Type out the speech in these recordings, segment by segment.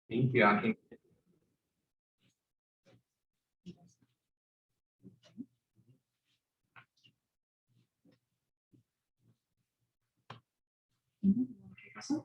Thank you. I think So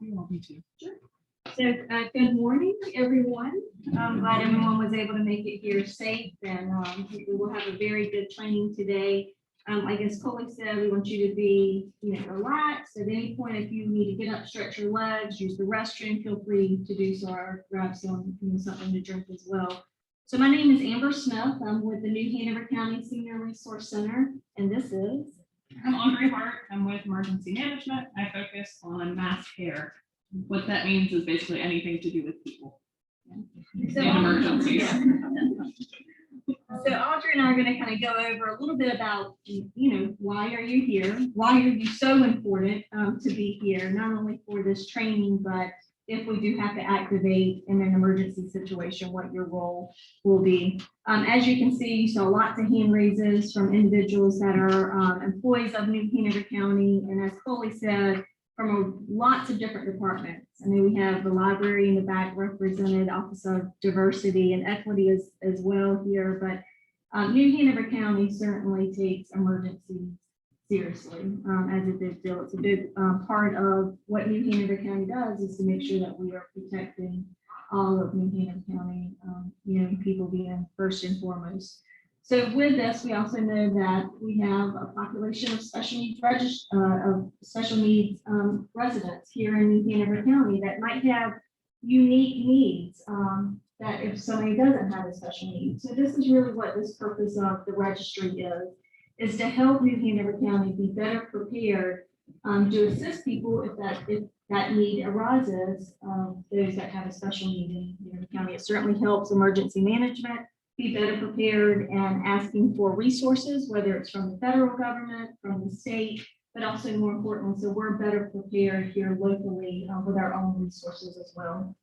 good morning, everyone. I'm glad everyone was able to make it here safe, and we will have a very good training today. Like as Coley said, we want you to be, relaxed. At any point, if you need to get up, stretch your legs, use the restroom, feel free to do so, or grab some, something to drink as well. So my name is Amber Smith. I'm with the New Hanover County Senior Resource Center, and this is. I'm Audrey Hart. I'm with Emergency Management. I focus on mass care. What that means is basically anything to do with people So, in emergencies. yeah. So Audrey and I are going to kind of go over a little bit about, why are you here? Why are you so important to be here, not only for this training, but if we do have to activate in an emergency situation, what your role will be. As you can see, you saw lots of hand raises from individuals that are employees of New Hanover County. And as Coley said, from lots of different departments. I mean, we have the library in the back represented, Office of Diversity and Equity as well here, but New Hanover County certainly takes emergencies seriously, as a big deal. It's a big part of what New Hanover County does is to make sure that we are protecting all of New Hanover County, people being first and foremost. So with this, we also know that we have a population of special needs residents here in New Hanover County that might have unique needs that if somebody doesn't have a special need. So this is really what this purpose of the registry is to help New Hanover County be better prepared to assist people if that need arises, those that have a special need in New Hanover County. It certainly helps emergency management be better prepared and asking for resources, whether it's from the federal government, from the state, but also more importantly, so we're better prepared here locally with our own resources as well.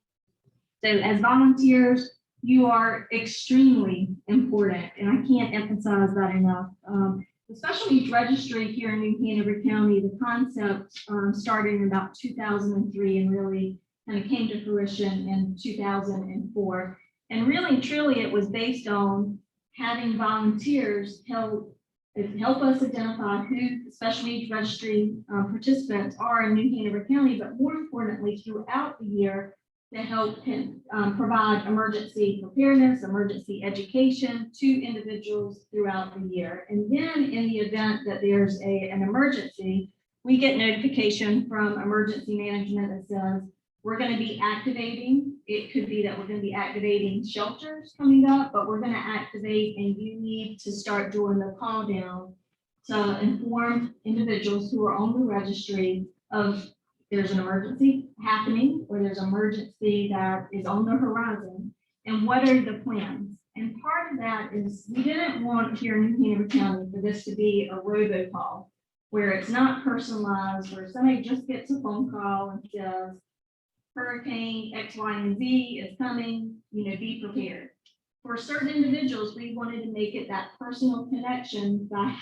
So as volunteers, you are extremely important, and I can't emphasize that enough. The Special Needs Registry here in New Hanover County, the concept started in about 2003 and really kind of came to fruition in 2004. And really, truly, it was based on having volunteers help us identify who the Special Needs Registry participants are in New Hanover County, but more importantly, throughout the year, to help provide emergency preparedness, emergency education to individuals throughout the year. And then in the event that there's an emergency, we get notification from emergency management that says, we're going to be activating. It could be that we're going to be activating shelters coming up, but we're going to activate, and you need to start doing the call down to inform individuals who are on the registry of there's an emergency happening or there's an emergency that is on the horizon, and what are the plans. And part of that is we didn't want here in New Hanover County for this to be a robocall where it's not personalized, where somebody just gets a phone call and says, Hurricane X, Y, and Z is coming, be prepared. For certain individuals, we wanted to make it that personal connection that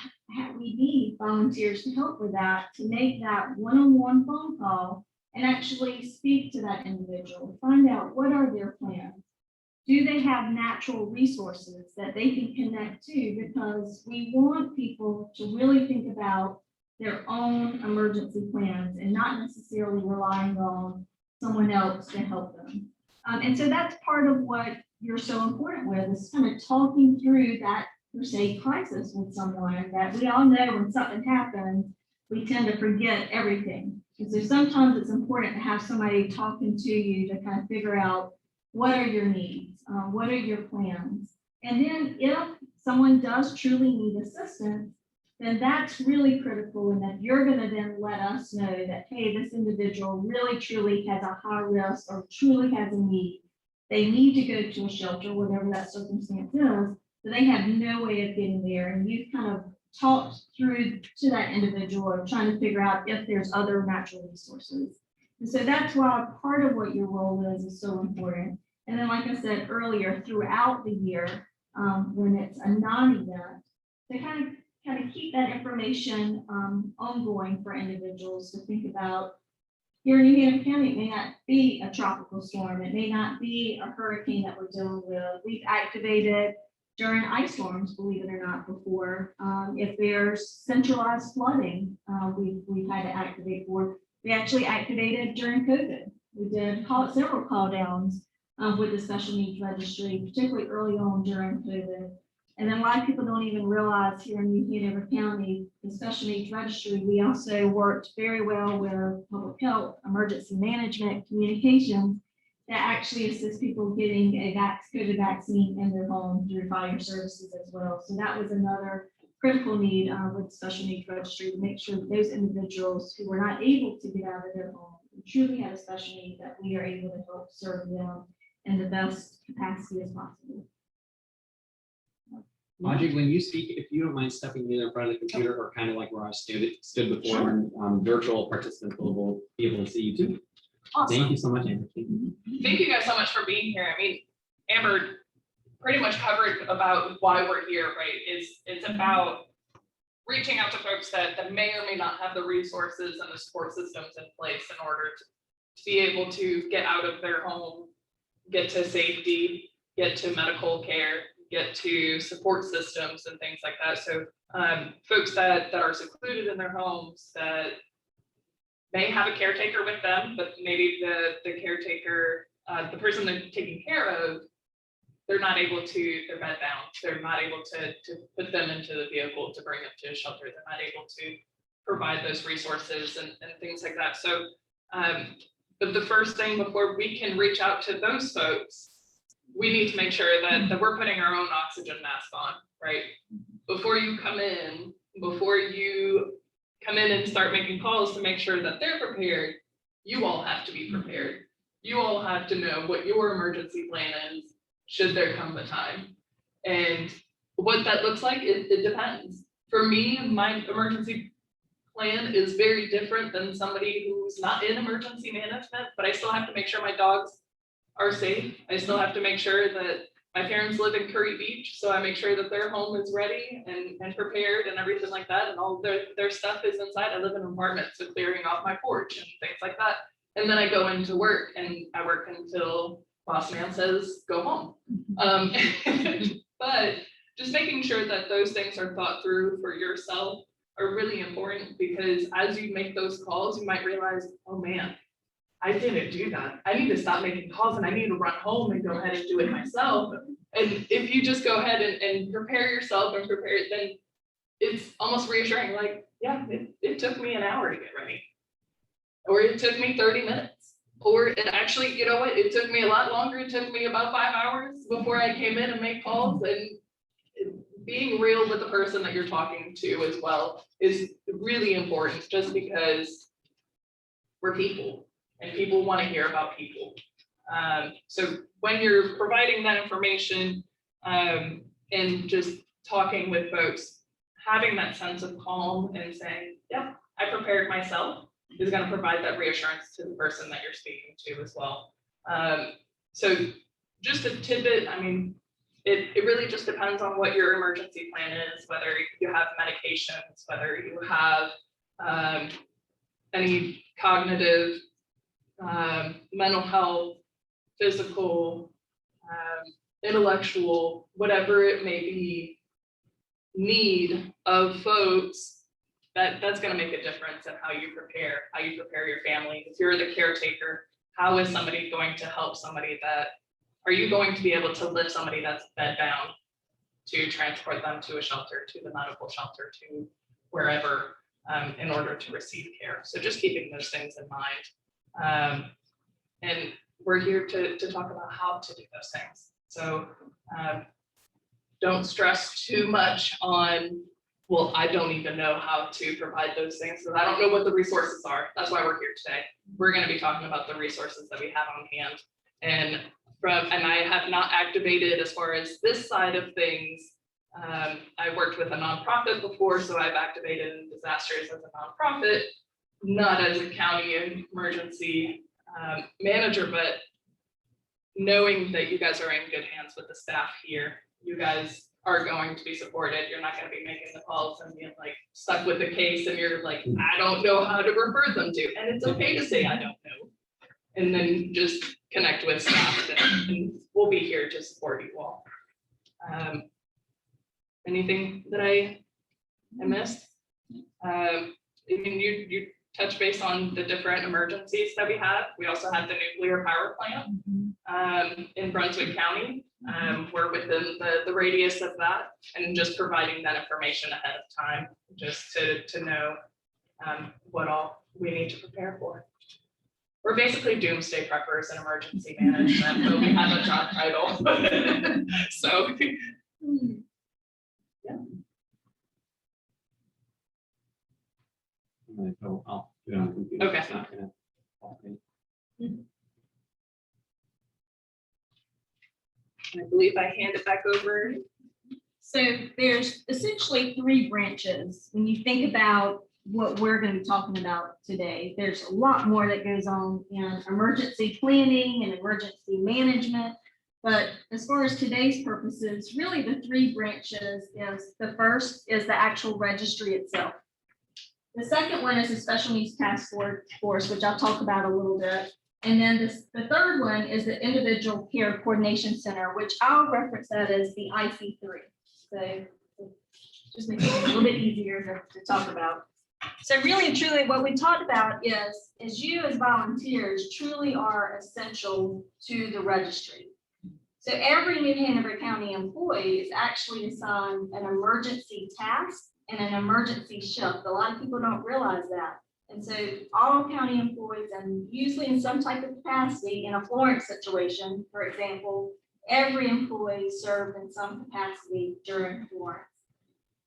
we need volunteers to help with that, to make that one-on-one phone call and actually speak to that individual, find out what are their plans. Do they have natural resources that they can connect to? Because we want people to really think about their own emergency plans and not necessarily relying on someone else to help them. And so that's part of what you're so important with, is kind of talking through that, per se, crisis with someone that we all know when something happens, we tend to forget everything. And so sometimes it's important to have somebody talking to you to kind of figure out what are your needs, what are your plans. And then if someone does truly need assistance, then that's really critical, and that you're going to then let us know that, hey, this individual really truly has a high risk or truly has a need. They need to go to a shelter, whatever that circumstance is, but they have no way of getting there. And you've kind of talked through to that individual or trying to figure out if there's other natural resources. And so that's why part of what your role is so important. And then, like I said earlier, throughout the year, when it's a non-event, to kind of keep that information ongoing for individuals to think about, here in New Hanover County, it may not be a tropical storm. It may not be a hurricane that we're dealing with. We've activated during ice storms, believe it or not, before. If there's centralized flooding, we've had to activate for. We actually activated during COVID. We did several call downs with the special needs registry, particularly early on during COVID. And then a lot of people don't even realize here in New Hanover County, the special needs registry, we also worked very well with public health, emergency management, communications, that actually assists people getting a COVID vaccine in their home through fire services as well. So that was another critical need with the special needs registry, to make sure that those individuals who were not able to get out of their home and truly have a special need, that we are able to help serve them in the best capacity as possible. Audrey, when you speak, if you don't mind stepping either in front of the computer or kind of like where I stood before, and virtual participants will be able to see you too. Awesome. Thank you so much, Amber. Thank you guys so much for being here. I mean, Amber pretty much covered about why we're here, right? It's about reaching out to folks that may or may not have the resources and the support systems in place in order to be able to get out of their home, get to safety, get to medical care, get to support systems and things like that. So folks that are secluded in their homes, that may have a caretaker with them, but maybe the caretaker, the person they're taking care of, they're not able to, they're bed bound. They're not able to put them into the vehicle to bring them to a shelter. They're not able to provide those resources and things like that. So, but the first thing before we can reach out to those folks, we need to make sure that we're putting our own oxygen mask on, right? Before you come in and start making calls to make sure that they're prepared, you all have to be prepared. You all have to know what your emergency plan is, should there come a time. And what that looks like, it depends. For me, my emergency plan is very different than somebody who's not in emergency management, but I still have to make sure my dogs are safe. I still have to make sure that my parents live in Curry Beach, so I make sure that their home is ready and prepared and everything like that, and all their stuff is inside. I live in an apartment, so clearing off my porch and things like that. And then I go into work, and I work until boss man says go home. But just making sure that those things are thought through for yourself are really important, because as you make those calls, you might realize, oh man, I didn't do that. I need to stop making calls, and I need to run home and go ahead and do it myself. And if you just go ahead and prepare yourself and prepare it, then it's almost reassuring, like, yeah, it took me an hour to get ready, or it took me 30 minutes, or it actually, you know what, it took me a lot longer. It took me about 5 hours before I came in and made calls. And being real with the person that you're talking to as well is really important, just because we're people. And people want to hear about people. So when you're providing that information and just talking with folks, having that sense of calm and saying, yep, I prepared myself, is going to provide that reassurance to the person that you're speaking to as well. So just a tidbit, I mean, it really just depends on what your emergency plan is, whether you have medications, whether you have any cognitive, mental health, physical, intellectual, whatever it may be, need of folks, that's going to make a difference in how you prepare your family. If you're the caretaker, how is somebody going to help somebody are you going to be able to lift somebody that's bed bound, to transport them to a shelter, to the medical shelter, to wherever, in order to receive care? So just keeping those things in mind. And we're here to talk about how to do those things. So don't stress too much on, well, I don't even know how to provide those things, because I don't know what the resources are. That's why we're here today. We're going to be talking about the resources that we have on hand. And I have not activated, as far as this side of things, I worked with a nonprofit before, so I've activated in disasters as a nonprofit, not as a county emergency manager, but knowing that you guys are in good hands with the staff here. You guys are going to be supported. You're not gonna be making the calls and being like stuck with the case and you're like, I don't know how to refer them to, and it's okay to say I don't know. And then just connect with staff and we'll be here to support you all. Anything that I missed? I mean, you touch base on the different emergencies that we have. We also have the nuclear power plant in Brunswick County. We're within the radius of that, and just providing that information ahead of time, just to know what all we need to prepare for. We're basically doomsday preppers and emergency management, but we have a job title. So, yeah. I'll get on the computer. Okay. It's not gonna help me. I believe I hand it back over. So there's essentially three branches. When you think about what we're going to be talking about today, there's a lot more that goes on in emergency planning and emergency management. But as far as today's purposes, really the three branches is, the first is the actual registry itself. The second one is the special needs task force, which I'll talk about a little bit. And then the third one is the individual care coordination center, which I'll reference that as the IC3. So just makes it a little bit easier to talk about. So really and truly what we talked about is you as volunteers truly are essential to the registry. So every New Hanover County employee is actually assigned an emergency task and an emergency shift. A lot of people don't realize that. And so all county employees, and usually in some type of capacity, in a Florence situation, for example, every employee served in some capacity during Florence.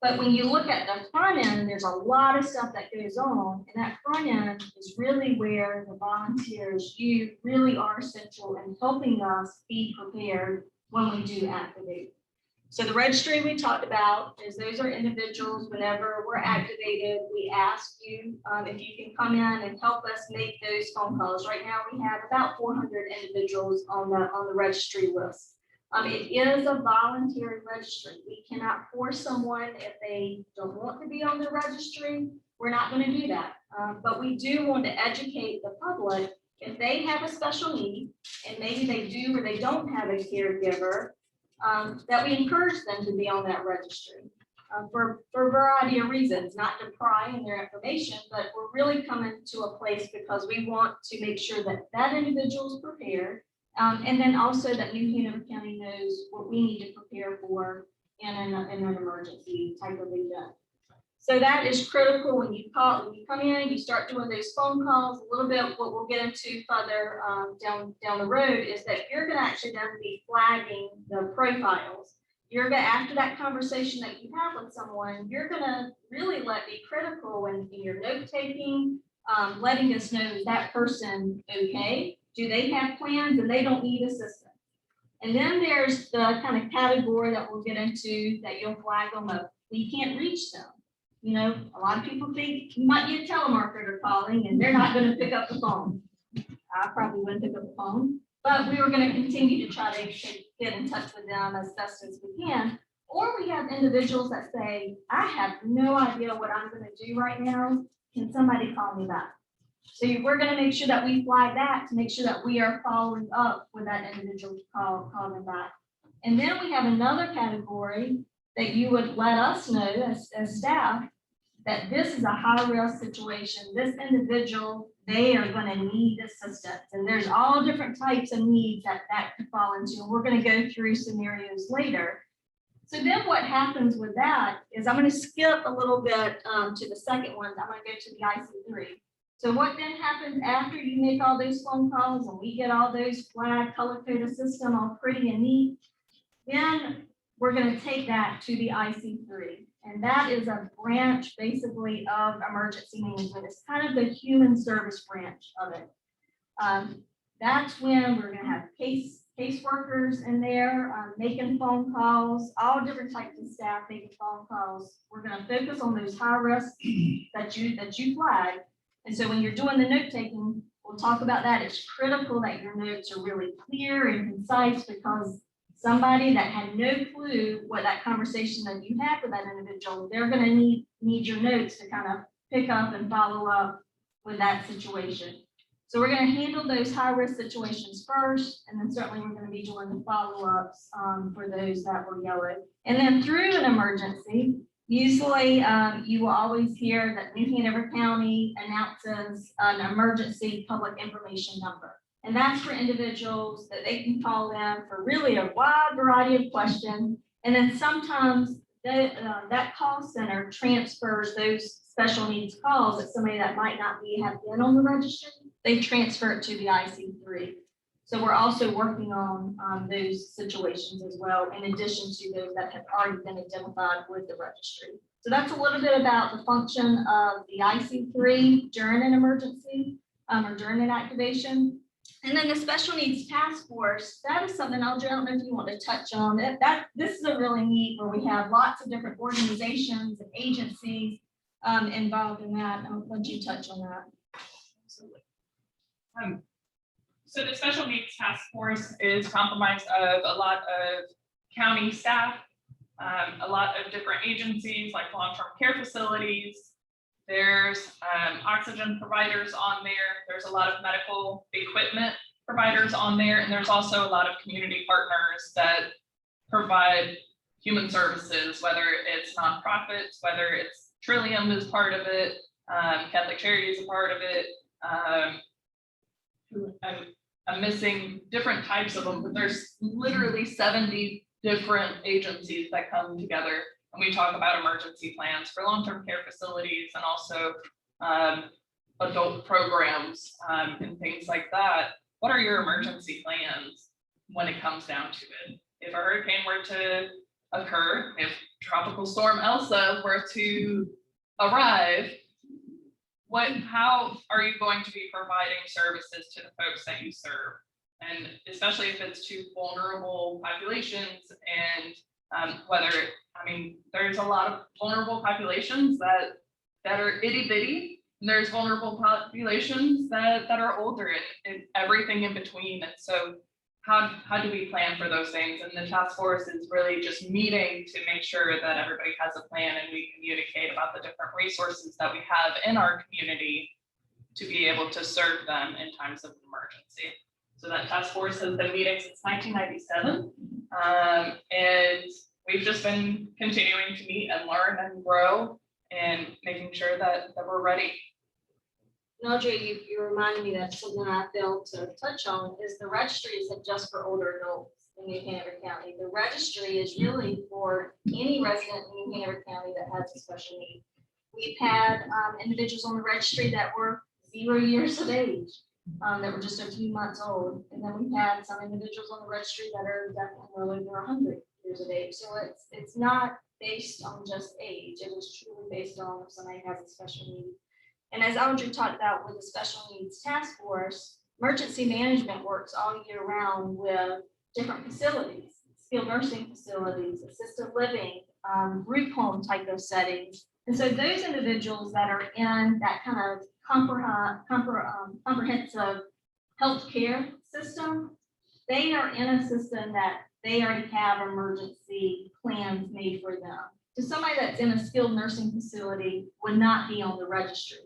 But when you look at the front end, there's a lot of stuff that goes on, and that front end is really where the volunteers, you really are essential in helping us be prepared when we do activate. So the registry we talked about is those are individuals. Whenever we're activated, we ask you if you can come in and help us make those phone calls. Right now we have about 400 individuals on the registry list. It is a voluntary registry. We cannot force someone if they don't want to be on the registry. We're not going to do that. But we do want to educate the public if they have a special need, and maybe they do or they don't have a caregiver, that we encourage them to be on that registry for a variety of reasons, not to pry in their information, but we're really coming to a place because we want to make sure that that individual is prepared. And then also that New Hanover County knows what we need to prepare for in an emergency type of event. So that is critical when you come in, you start doing those phone calls. A little bit what we'll get into further down the road is that you're going to actually then be flagging the profiles. You're going to, after that conversation that you have with someone, you're going to really be critical in your note taking, letting us know, is that person okay? Do they have plans and they don't need assistance? And then there's the kind of category that we'll get into that you'll flag them up. You can't reach them. You know, a lot of people think you might get a telemarketer calling and they're not going to pick up the phone. I probably wouldn't pick up the phone, but we were going to continue to try to get in touch with them as best as we can. Or we have individuals that say, I have no idea what I'm going to do right now. Can somebody call me back? So we're going to make sure that we flag that to make sure that we are following up with that individual to call them back. And then we have another category that you would let us know as staff that this is a high risk situation. This individual, they are going to need assistance. And there's all different types of needs that could fall into. And we're going to go through scenarios later. So then what happens with that is I'm going to skip a little bit to the second one. I'm going to go to the IC3. So what then happens after you make all those phone calls and we get all those flag color-coded system all pretty and neat, then we're going to take that to the IC3. And that is a branch basically of emergency management. It's kind of the human service branch of it. That's when we're going to have caseworkers in there making phone calls, all different types of staff making phone calls. We're going to focus on those high risks that you flag. And so when you're doing the note taking, we'll talk about that. It's critical that your notes are really clear and concise because somebody that had no clue what that conversation that you had with that individual, they're gonna need your notes to kind of pick up and follow up with that situation. So we're gonna handle those high-risk situations first, and then certainly we're gonna be doing the follow-ups for those that were yellow. And then through an emergency, usually you will always hear that New Hanover County announces an emergency public information number. And that's for individuals that they can call in for really a wide variety of questions. And then sometimes that call center transfers those special needs calls that somebody that might not have been on the registry, they transfer it to the IC3. So we're also working on those situations as well, in addition to those that have already been identified with the registry. So that's a little bit about the function of the IC3 during an emergency or during an activation. And then the special needs task force, that is something, Audrey, I don't know if you want to touch on it. This is a really neat where we have lots of different organizations and agencies involved in that. I'll let you touch on that. Absolutely. So the special needs task force is comprised of a lot of county staff, a lot of different agencies like long-term care facilities. There's oxygen providers on there. There's a lot of medical equipment providers on there. And there's also a lot of community partners that provide human services, whether it's nonprofits, whether it's Trillium is part of it, Catholic Charity is a part of it. I'm missing different types of them, but there's literally 70 different agencies that come together when we talk about emergency plans for long-term care facilities and also adult programs and things like that. What are your emergency plans when it comes down to it? If a hurricane were to occur, if Tropical Storm Elsa were to arrive, how are you going to be providing services to the folks that you serve? And especially if it's to vulnerable populations and there's a lot of vulnerable populations that are itty bitty, and there's vulnerable populations that are older and everything in between. And so how do we plan for those things? And the task force is really just meeting to make sure that everybody has a plan and we communicate about the different resources that we have in our community to be able to serve them in times of emergency. So that task force has been meeting since 1997. And we've just been continuing to meet and learn and grow and making sure that we're ready. Audrey, you reminded me that something I failed to touch on is the registry isn't just for older adults in New Hanover County. The registry is really for any resident in New Hanover County that has a special need. We've had individuals on the registry that were 0 years of age, that were just a few months old. And then we've had some individuals on the registry that are definitely well over 100 years of age. So it's not based on just age. It is truly based on if somebody has a special need. And as Audrey talked about with the special needs task force, emergency management works all year round with different facilities, skilled nursing facilities, assisted living, group home type of settings. And so those individuals that are in that kind of comprehensive healthcare system, they are in a system that they already have emergency plans made for them. So somebody that's in a skilled nursing facility would not be on the registry.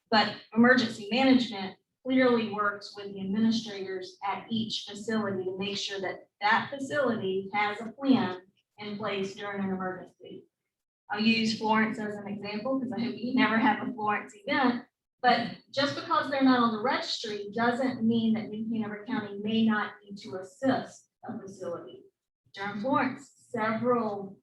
But emergency management clearly works with the administrators at each facility to make sure that that facility has a plan in place during an emergency. I'll use Florence as an example because I hope you never have a Florence event. But just because they're not on the registry doesn't mean that New Hanover County may not need to assist a facility. During Florence, several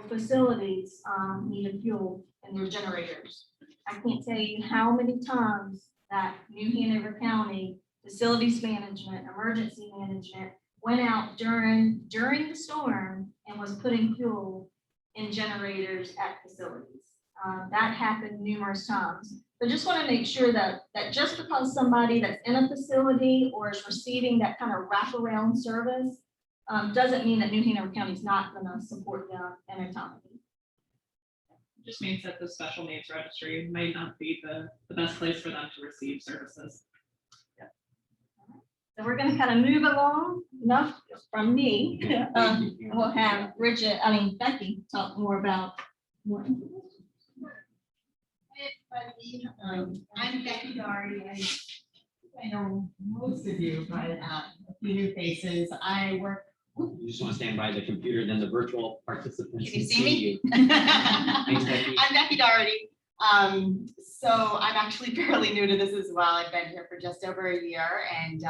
facilities needed fuel in their generators. I can't tell you how many times that New Hanover County facilities management, emergency management went out during the storm and was putting fuel in generators at facilities. That happened numerous times. But just want to make sure that just because somebody that's in a facility or is receiving that kind of wraparound service doesn't mean that New Hanover County is not going to support them in a time. Just means that the special needs registry may not be the best place for them to receive services. So we're gonna kind of move along, enough from me. And we'll have Becky talk more about what. Hey, everybody. I'm Becky Doherty. I know most of you, but a few new faces. I work. You just want to stand by the computer, then the virtual participants. Can you can see me? you. I'm Becky. Becky Doherty. So I'm actually fairly new to this as well. I've been here for just over a year, and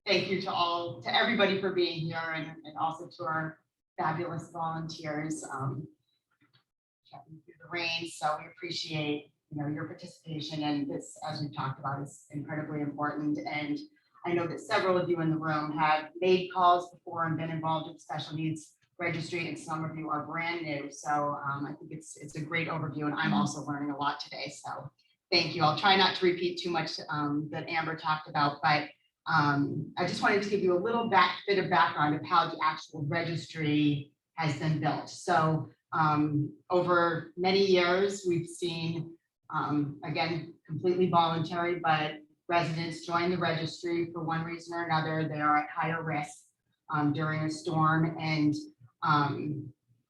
thank you to everybody for being here, and also to our fabulous volunteers. Checking through the rain, so we appreciate your participation, and this, as we've talked about, is incredibly important. And I know that several of you in the room have made calls before and been involved with special needs registry, and some of you are brand new. So I think it's a great overview, and I'm also learning a lot today. So thank you. I'll try not to repeat too much that Amber talked about, but I just wanted to give you a little bit of background of how the actual registry has been built. So over many years, we've seen, again, completely voluntary, but residents join the registry for one reason or another. They are at higher risk during a storm, and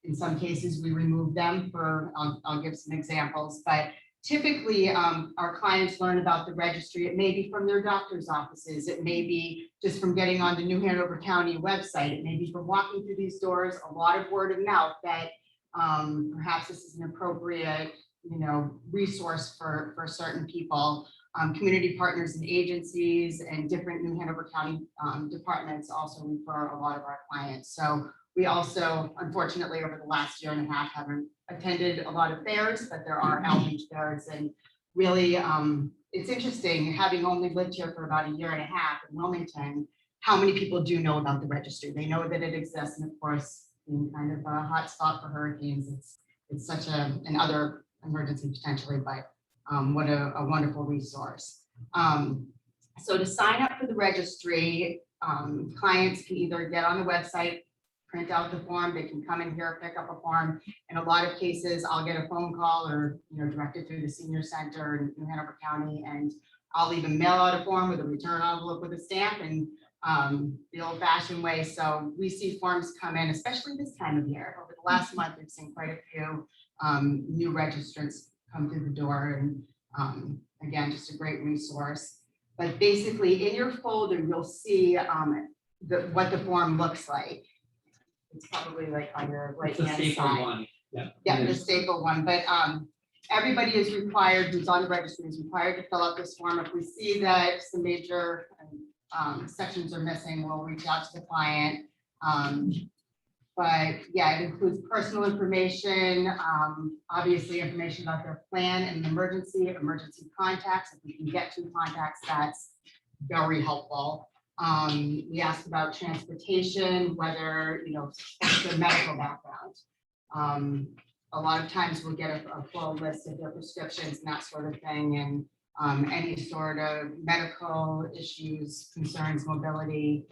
in some cases, we remove them for, I'll give some examples, but typically our clients learn about the registry. It may be from their doctor's offices. It may be just from getting on the New Hanover County website. It may be from walking through these doors, a lot of word of mouth that perhaps this is an appropriate, resource for certain people. Community partners and agencies and different New Hanover County departments also refer a lot of our clients. So we also, unfortunately, over the last year and a half, haven't attended a lot of fairs, but there are outreach fairs. And really, it's interesting, having only lived here for about a year and a half in Wilmington, how many people do know about the registry. They know that it exists, and of course, being kind of a hot spot for hurricanes, it's such another emergency potentially, but what a wonderful resource. So to sign up for the registry, clients can either get on the website, print out the form, they can come in here, pick up a form. In a lot of cases, I'll get a phone call or directed through the senior center in New Hanover County, and I'll even mail out a form with a return envelope with a stamp, and the old-fashioned way. So we see forms come in, especially this time of year. Over the last month, we've seen quite a few new registrants come through the door, and again, just a great resource. But basically, in your folder, you'll see what the form looks like. It's probably like on your It's a right-hand staple side. one. Yeah, the staple one, but everybody is required, who's on the registry is required to fill out this form. If we see that some major sections are missing, we'll reach out to the client. But yeah, it includes personal information, obviously information about their plan and emergency contacts. If we can get to contacts, that's very helpful. We asked about transportation, whether, their medical background. A lot of times we'll get a full list of their prescriptions and that sort of thing, and any sort of medical issues, concerns, mobility.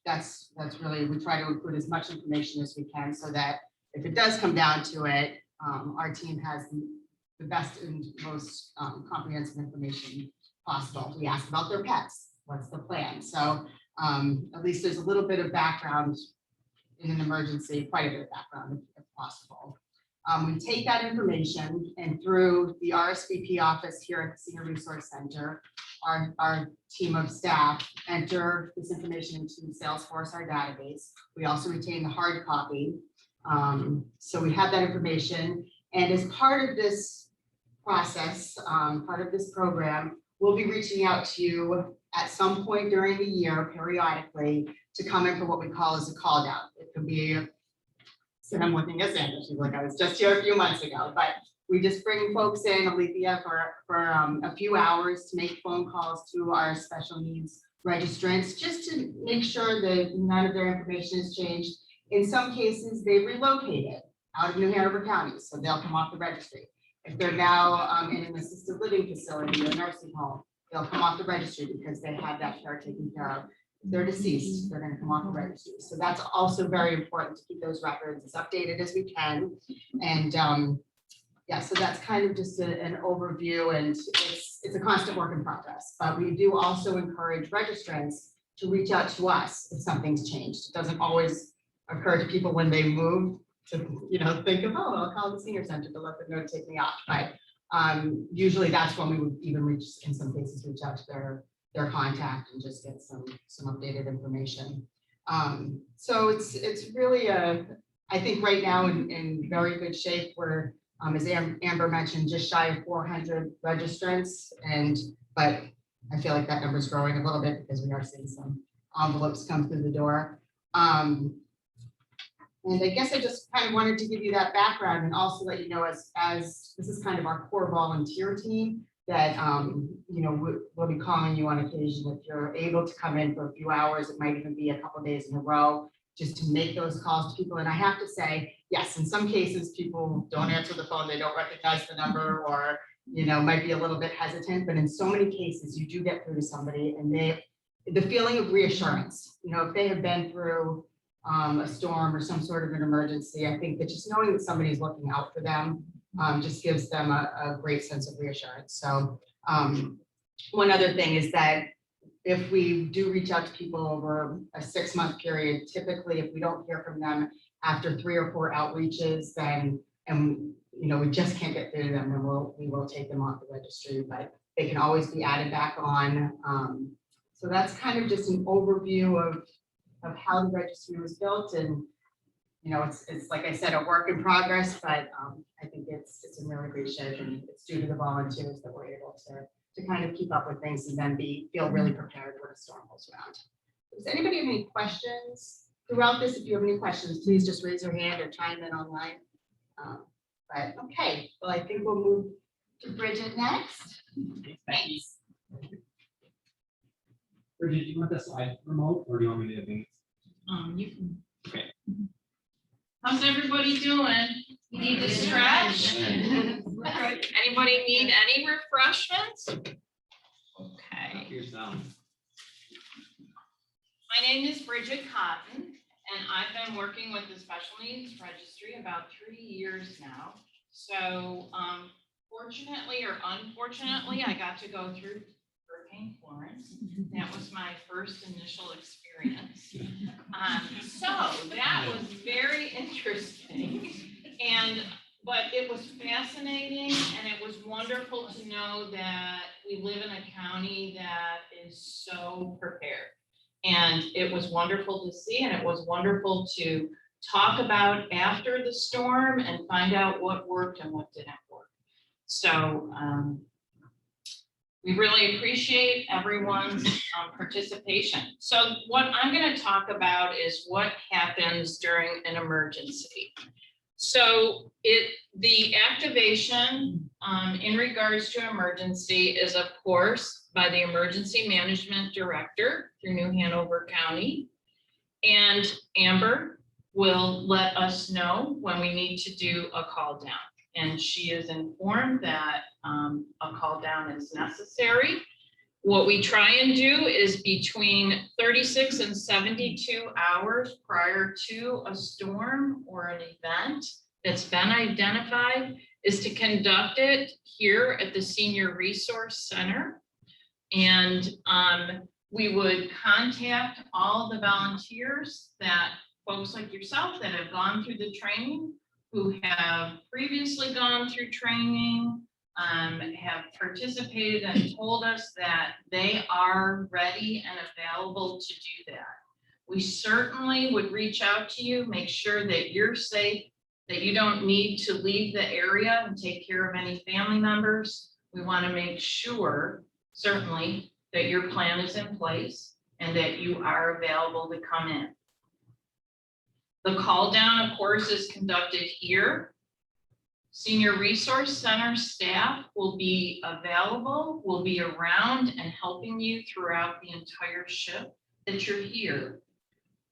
That's really, we try to include as much information as we can, so that if it does come down to it, our team has the best and most comprehensive information possible. We ask about their pets. What's the plan? So at least there's a little bit of background in an emergency, quite a bit of background if possible. We take that information, and through the RSVP office here at the Senior Resource Center, our team of staff enter this information into Salesforce, our database. We also retain the hard copy. So we have that information, and as part of this process, part of this program, we'll be reaching out to you at some point during the year, periodically, to come in for what we call as a call down. It could be, so I'm looking at Sandra, she's like, I was just here a few months ago, but we just bring folks in, Alethea, for a few hours to make phone calls to our special needs registrants, just to make sure that none of their information has changed. In some cases, they relocated out of New Hanover County, so they'll come off the registry. If they're now in an assisted living facility or nursing home, they'll come off the registry because they have that care taken care of. If they're deceased, they're going to come off the registry. So that's also very important to keep those records as updated as we can. And yeah, so that's kind of just an overview, and it's a constant work in progress. But we do also encourage registrants to reach out to us if something's changed. It doesn't always occur to people when they move to, think of, oh, I'll call the senior center to let them know to take me off. But usually that's when we would even in some cases, reach out to their contact and just get some updated information. So it's really I think right now in very good shape. We're, as Amber mentioned, just shy of 400 registrants, but I feel like that number is growing a little bit because we are seeing some envelopes come through the door. And I guess I just kind of wanted to give you that background and also let you know as this is kind of our core volunteer team that, we'll be calling you on occasion if you're able to come in for a few hours. It might even be a couple days in a row just to make those calls to people. And I have to say, yes, in some cases, people don't answer the phone, they don't recognize the number, or, might be a little bit hesitant, but in so many cases, you do get through to somebody and the feeling of reassurance, if they have been through a storm or some sort of an emergency, I think that just knowing that somebody's looking out for them just gives them a great sense of reassurance. So one other thing is that if we do reach out to people over a 6-month period, typically if we don't hear from them after 3 or 4 outreaches, then we just can't get through to them, then we will take them off the registry, but they can always be added back on. So that's kind of just an overview of how the registry was built, and it's like I said, a work in progress, but I think it's in really great shape, and it's due to the volunteers that we're able to kind of keep up with things and then feel really prepared when a storm rolls around. Does anybody have any questions throughout this? If you have any questions, please just raise your hand or chime in online. But okay, well, I think we'll move to Bridget next. Thanks. Bridget, do you want the slide remote or do you want me to advance? You can. Okay. How's everybody doing? You need to stretch? Anybody need any refreshments? Okay. Here's My name is Bridget Cotton, and I've been working with the Special Needs Registry about 3 years now. So fortunately or unfortunately, I got to go through Hurricane Florence. That was my first initial experience. So that was very interesting, but it was fascinating, and it was wonderful to know that we live in a county that is so prepared. And it was wonderful to see, and it was wonderful to talk about after the storm and find out what worked and what didn't work. So we really appreciate everyone's participation. So what I'm going to talk about is what happens during an emergency. So the activation in regards to emergency is, of course, by the Emergency Management Director through New Hanover County. And Amber will let us know when we need to do a call down. And she is informed that a call down is necessary. What we try and do is between 36 and 72 hours prior to a storm or an event that's been identified is to conduct it here at the Senior Resource Center. And we would contact all the volunteers, that folks like yourself that have gone through the training, who have previously gone through training, have participated and told us that they are ready and available to do that. We certainly would reach out to you, make sure that you're safe, that you don't need to leave the area and take care of any family members. We want to make sure, certainly, that your plan is in place and that you are available to come in. The call down, of course, is conducted here. Senior Resource Center staff will be available, will be around and helping you throughout the entire shift that you're here.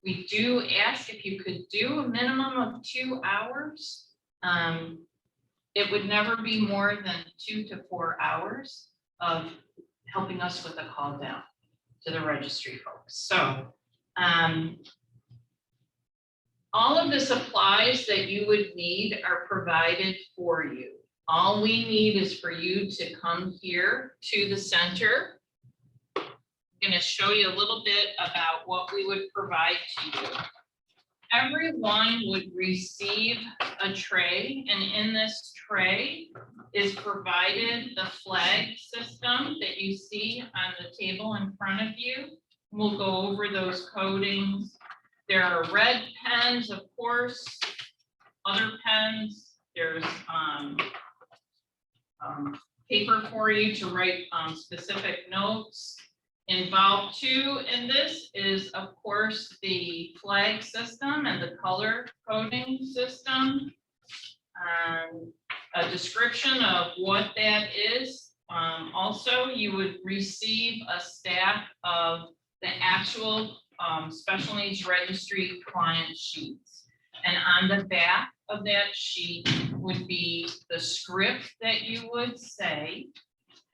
We do ask if you could do a minimum of 2 hours. It would never be more than 2 to 4 hours of helping us with a call down to the registry folks. So all of the supplies that you would need are provided for you. All we need is for you to come here to the center. I'm going to show you a little bit about what we would provide to you. Everyone would receive a tray, and in this tray is provided the flag system that you see on the table in front of you. We'll go over those codings. There are red pens, of course, other pens. There's paper for you to write specific notes. Involved too in this is, of course, the flag system and the color coding system. A description of what that is. Also, you would receive a stack of the actual special needs registry client sheets. And on the back of that sheet would be the script that you would say,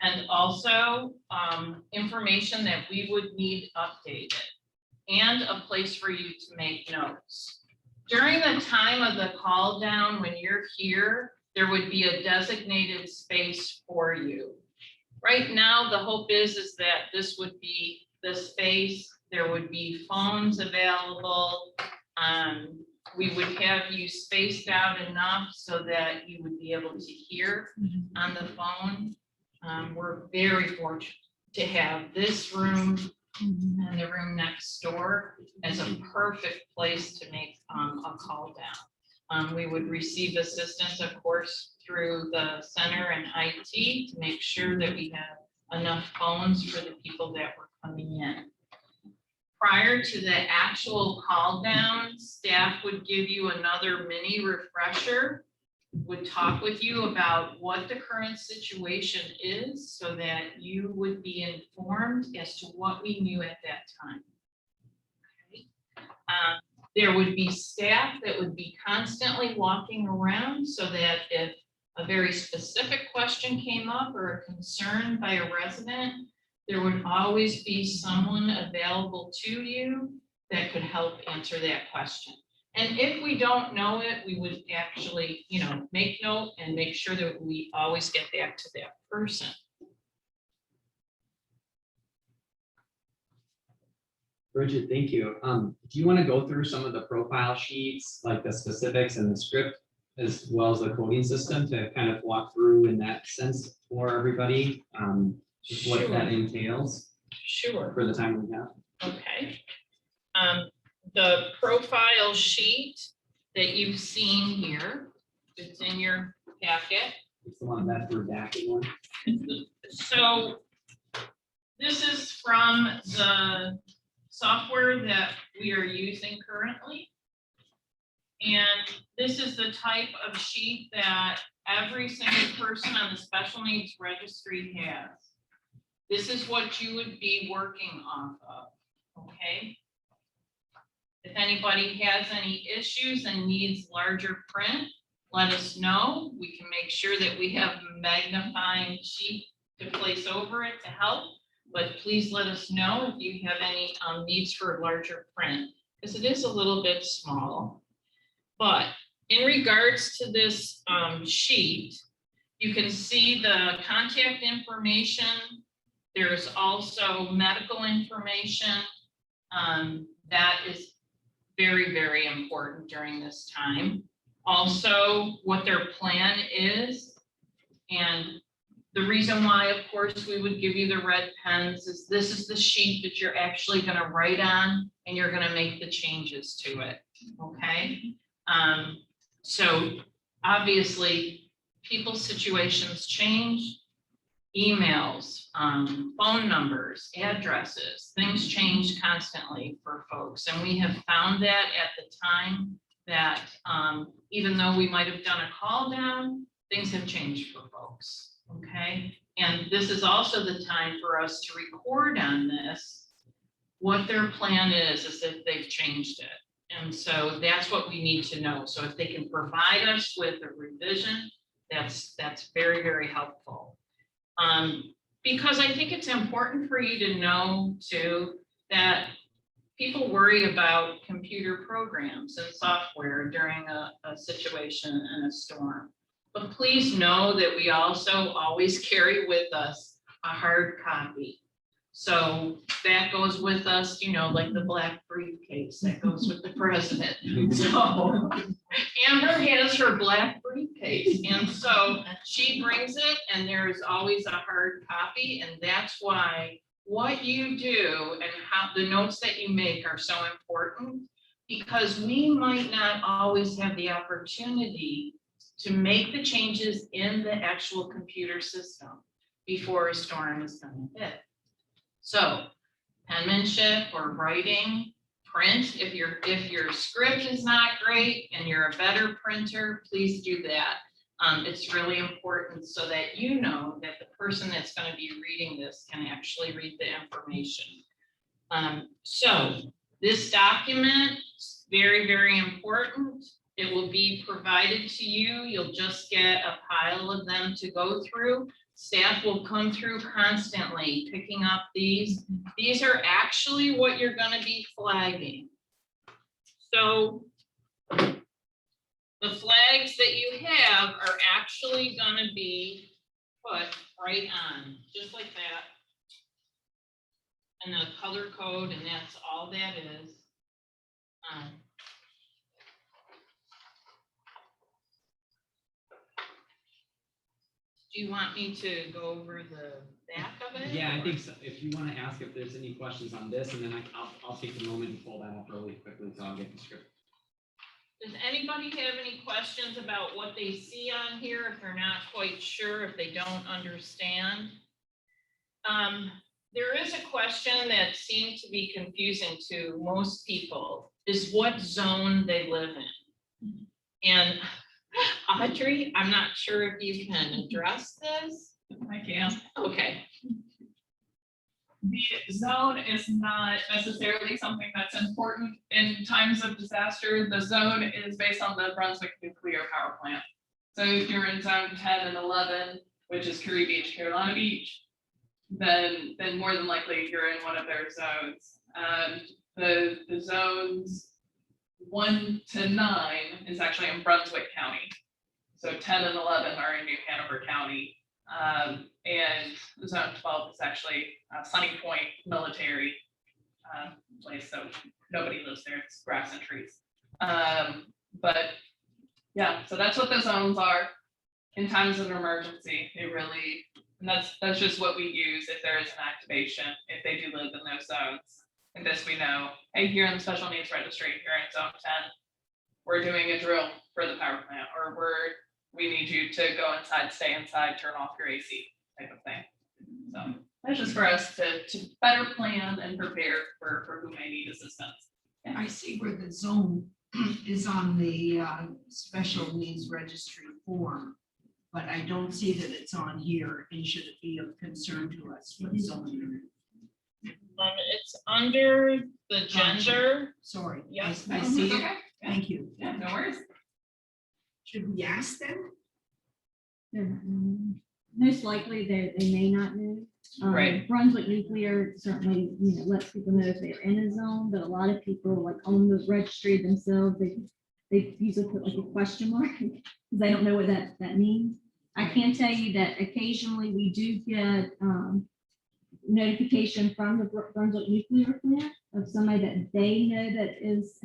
and also information that we would need updated, and a place for you to make notes. During the time of the call down, when you're here, there would be a designated space for you. Right now, the hope is that this would be the space. There would be phones available. We would have you spaced out enough so that you would be able to hear on the phone. We're very fortunate to have this room and the room next door as a perfect place to make a call down. We would receive assistance, of course, through the center and IT to make sure that we have enough phones for the people that were coming in. Prior to the actual call down, staff would give you another mini refresher, would talk with you about what the current situation is so that you would be informed as to what we knew at that time. Okay. There would be staff that would be constantly walking around so that if a very specific question came up or a concern by a resident, there would always be someone available to you that could help answer that question. And if we don't know it, we would actually, make note and make sure that we always get back to that person. Bridget, thank you. Do you want to go through some of the profile sheets, like the specifics and the script, as well as the coding system, to kind of walk through in that sense for everybody? Just what that entails Sure. for the time we have. Okay. The profile sheet that you've seen here, it's in your packet. It's the one that's redacted one. So this is from the software that we are using currently. And this is the type of sheet that every single person on the special needs registry has. This is what you would be working off of, okay? If anybody has any issues and needs larger print, let us know. We can make sure that we have a magnifying sheet to place over it to help, but please let us know if you have any needs for larger print, because it is a little bit small. But in regards to this sheet, you can see the contact information. There's also medical information that is very, very important during this time. Also, what their plan is. And the reason why, of course, we would give you the red pens is this is the sheet that you're actually going to write on and you're going to make the changes to it. Okay. So obviously, people's situations change. Emails, phone numbers, addresses, things change constantly for folks. And we have found that at the time that even though we might have done a call down, things have changed for folks, okay? And this is also the time for us to record on this what their plan is if they've changed it. And so that's what we need to know. So if they can provide us with a revision, that's very, very helpful. Because I think it's important for you to know too, that people worry about computer programs and software during a situation and a storm. But please know that we also always carry with us a hard copy. So that goes with us, you know, like the black briefcase that goes with the president. So Amber has her black briefcase, and so she brings it, and there is always a hard copy, and that's why what you do and how the notes that you make are so important, because we might not always have the opportunity to make the changes in the actual computer system before a storm is going to hit. So penmanship or writing, print, if your script is not great and you're a better printer, please do that. It's really important so that you know that the person that's going to be reading this can actually read the information. So this document is very, very important. It will be provided to you. You'll just get a pile of them to go through. Staff will come through constantly picking up these. These are actually what you're going to be flagging. So the flags that you have are actually going to be put right on, just like that. And the color code, and that's all that is. Do you want me to go over the back of it? Yeah, I think so. If you want to ask if there's any questions on this, and then I'll take the moment and pull that up really quickly, so I'll get the script. Does anybody have any questions about what they see on here, if they're not quite sure, if they don't understand? There is a question that seemed to be confusing to most people, is what zone they live in. And Audrey, I'm not sure if you can address this. I can. Okay, The zone is not necessarily something that's important in times of disaster. The zone is based on the Brunswick nuclear power plant. So if you're in zone 10 and 11, which is Curry Beach, Carolina Beach, then more than likely you're in one of their zones. The zones 1 to 9 is actually in Brunswick County. So 10 and 11 are in New Hanover County. And zone 12 is actually Sunny Point military place. So nobody lives there, it's grass and trees. But yeah, so that's what the zones are. In times of emergency, they really, and that's just what we use if there is an activation, if they do live in those zones. And this we know, hey, here in the special needs registry, here in zone 10, we're doing a drill for the power plant, or we need you to go inside, stay inside, turn off your AC type of thing. So that's just for us to better plan and prepare for who may need assistance. I see where the zone is on the special needs registry form, but I don't see that it's on here, and should it be of concern to us what zone? it's under the gender. Sorry, Yeah. I see it. Okay. Thank you. Yeah, no worries. Should we ask them? They're not knowing. Most likely they may not know. Right. Brunswick Nuclear certainly, lets people know if they're in a zone, but a lot of people like on the registry themselves, they usually put like a question mark because they don't know what that means. I can tell you that occasionally we do get notification from the Brunswick Nuclear plant of somebody that they know that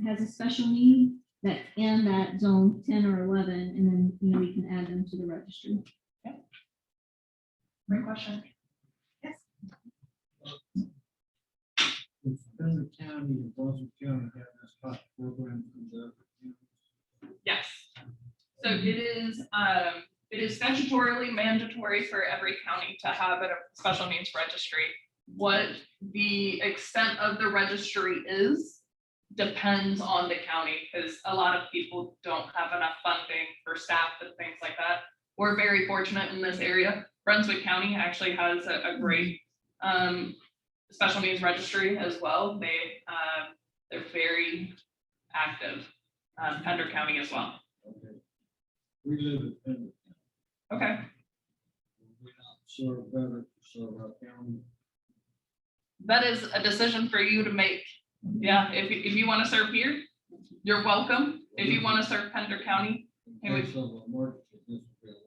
has a special need that's in that zone 10 or 11, and then we can add them to the registry. Great question. Does Benton County and Brunswick County have this type of program for the counties? Yes. So it is statutorily mandatory for every county to have a special needs registry. What the extent of the registry is depends on the county, because a lot of people don't have enough funding for staff and things like that. We're very fortunate in this area. Brunswick County actually has a great special needs registry as well. They're very active. Pender County as well. Okay. We live in Benton. Okay. We not serve better, serve our county. That is a decision for you to make. Yeah, if you want to serve here, you're welcome. If you want to serve Pender County, In case of emergency, this would be a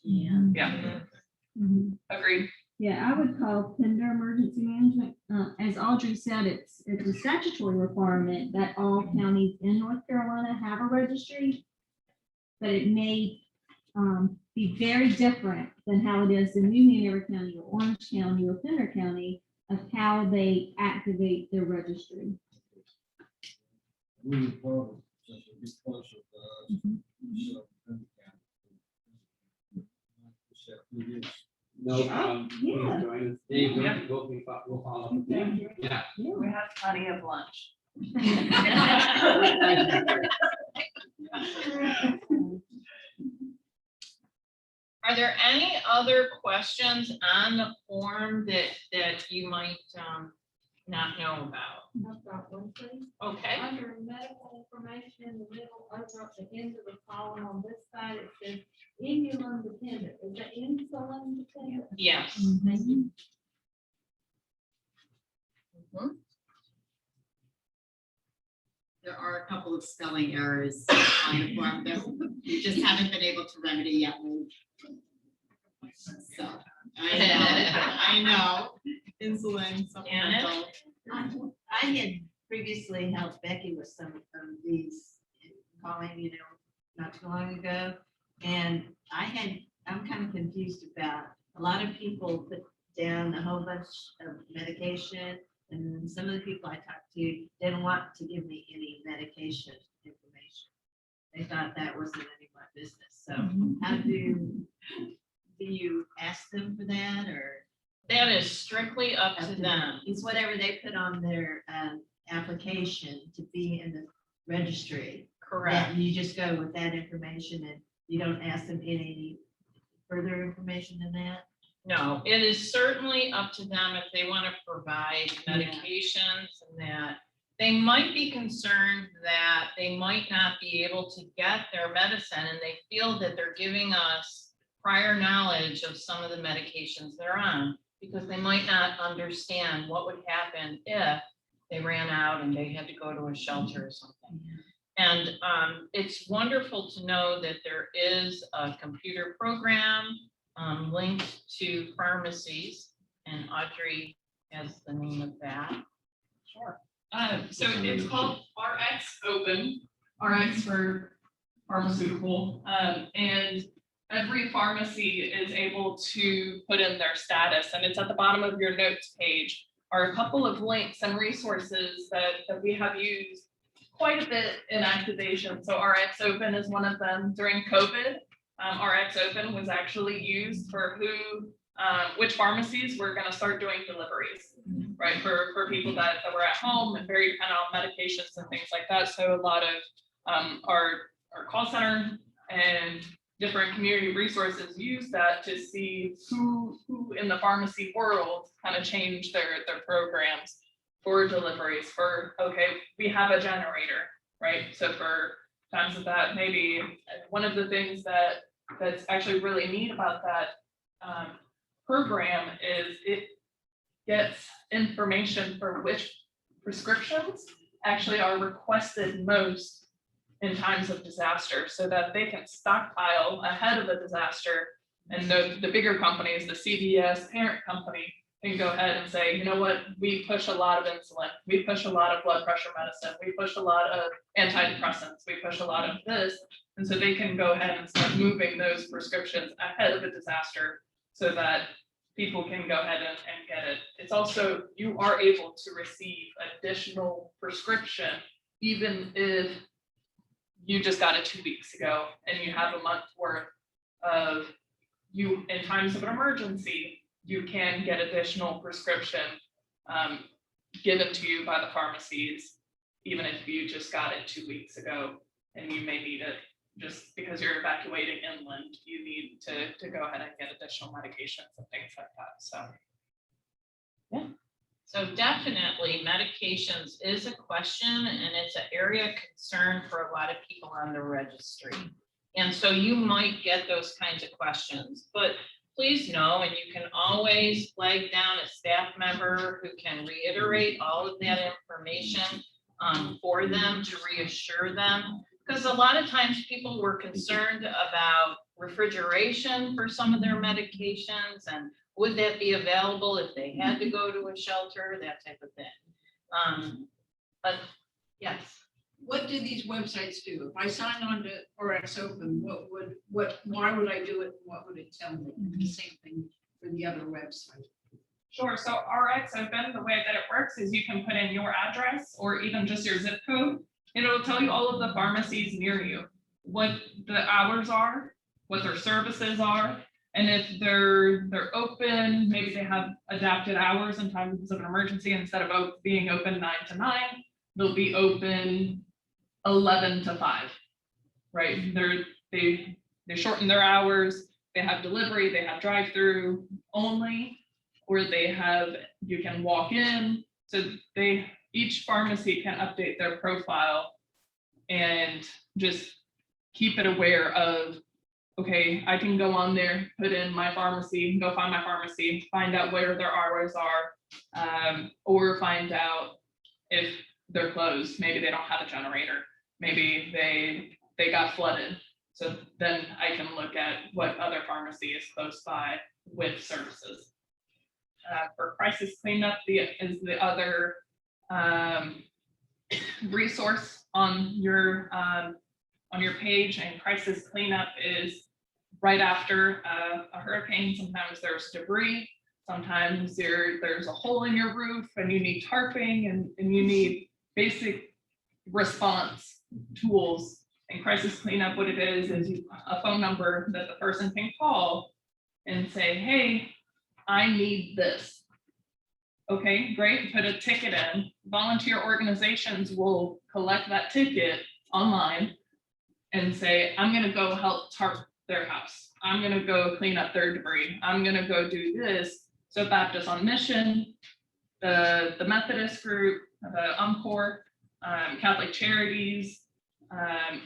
Yeah. Yeah, Mhm. agreed. Yeah, I would call Pender Emergency Management. As Audrey said, it's a statutory requirement that all counties in North Carolina have a registry. But it may be very different than how it is in New Hanover County or Orange County or Pender County of how they activate their registry. We probably just a bit closer to us. So, No problem. Please Yeah. join us. Dave, Yeah. we'll follow up with you. Yeah. We have plenty of lunch. Are there any other questions on the form that you might not know about? I've got one thing. Okay, Under medical information in the middle, over at the end of the column on this side, it says insulin dependent. Is that insulin dependent? yes. Thank you. Mhm. There are a couple of spelling errors on the form that we just haven't been able to remedy yet. So, I know, insulin, supplemental. I had previously helped Becky with some of these calling, not too long ago. And I'm kind of confused about, a lot of people put down a whole bunch of medication. And some of the people I talked to didn't want to give me any medication information. They thought that wasn't any of my business. So how do you ask them for that, or? That is strictly up to them. It's whatever they put on their application to be in the registry. Correct. That you just go with that information and you don't ask them any further information than that? No, it is certainly up to them if they want to provide Yeah. medications and that. They might be concerned that they might not be able to get their medicine and they feel that they're giving us prior knowledge of some of the medications they're on, because they might not understand what would happen if they ran out and they had to go to a shelter or something. And it's wonderful to know that there is a computer program linked to pharmacies, and Audrey has the name of that. Sure. So it's called RX Open, RX for pharmaceutical, and every pharmacy is able to put in their status, and it's at the bottom of your notes page are a couple of links and resources that we have used quite a bit in activation. So RX Open is one of them. During COVID, RX Open was actually used for which pharmacies were going to start doing deliveries, right? For people that were at home and very dependent on medications and things like that. So a lot of our call center and different community resources use that to see who in the pharmacy world kind of changed their programs for deliveries for, okay, we have a generator, right? So for times of that, maybe one of the things that's actually really neat about that program is it gets information for which prescriptions actually are requested most in times of disaster, so that they can stockpile ahead of a disaster. And the bigger companies, the CVS parent company, can go ahead and say, you know what, we push a lot of insulin, we push a lot of blood pressure medicine, we push a lot of antidepressants, we push a lot of this. And so they can go ahead and start moving those prescriptions ahead of a disaster so that people can go ahead and get it. It's also, you are able to receive additional prescription, even if you just got it 2 weeks ago and you have a month worth of you in times of an emergency, you can get additional prescription given to you by the pharmacies, even if you just got it 2 weeks ago and you may need it just because you're evacuating inland, you need to go ahead and get additional medications and things like that. So, yeah. So definitely medications is a question and it's an area of concern for a lot of people on the registry. And so you might get those kinds of questions, but please know, and you can always flag down a staff member who can reiterate all of that information for them to reassure them. Because a lot of times people were concerned about refrigeration for some of their medications, and would that be available if they had to go to a shelter, that type of thing. But yes. What do these websites do? If I sign on to RX Open, why would I do it? What would it tell me? The same thing for the other website. Sure, so RX Open, the way that it works is you can put in your address or even just your zip code. It'll tell you all of the pharmacies near you, what the hours are, what their services are, and if they're open, maybe they have adapted hours in times of an emergency. Instead of being open 9 to 9, they'll be open 11 to 5, right? They shorten their hours, they have delivery, they have drive-through only, or you can walk in. So each pharmacy can update their profile and just keep it aware of, okay, I can go on there, put in my pharmacy, go find my pharmacy, find out where their hours are, or find out if they're closed. Maybe they don't have a generator. Maybe they got flooded. So then I can look at what other pharmacy is close by with services. For crisis cleanup is the other resource on your page, and crisis cleanup is right after a hurricane. Sometimes there's debris, sometimes there's a hole in your roof and you need tarping and you need basic response tools. And crisis cleanup, what it is a phone number that the person can call and say, hey, I need this. Okay, great, put a ticket in. Volunteer organizations will collect that ticket online and say, I'm gonna go help tarp their house. I'm gonna go clean up their debris. I'm gonna go do this. So Baptist on Mission, the Methodist group, the Encore, Catholic Charities,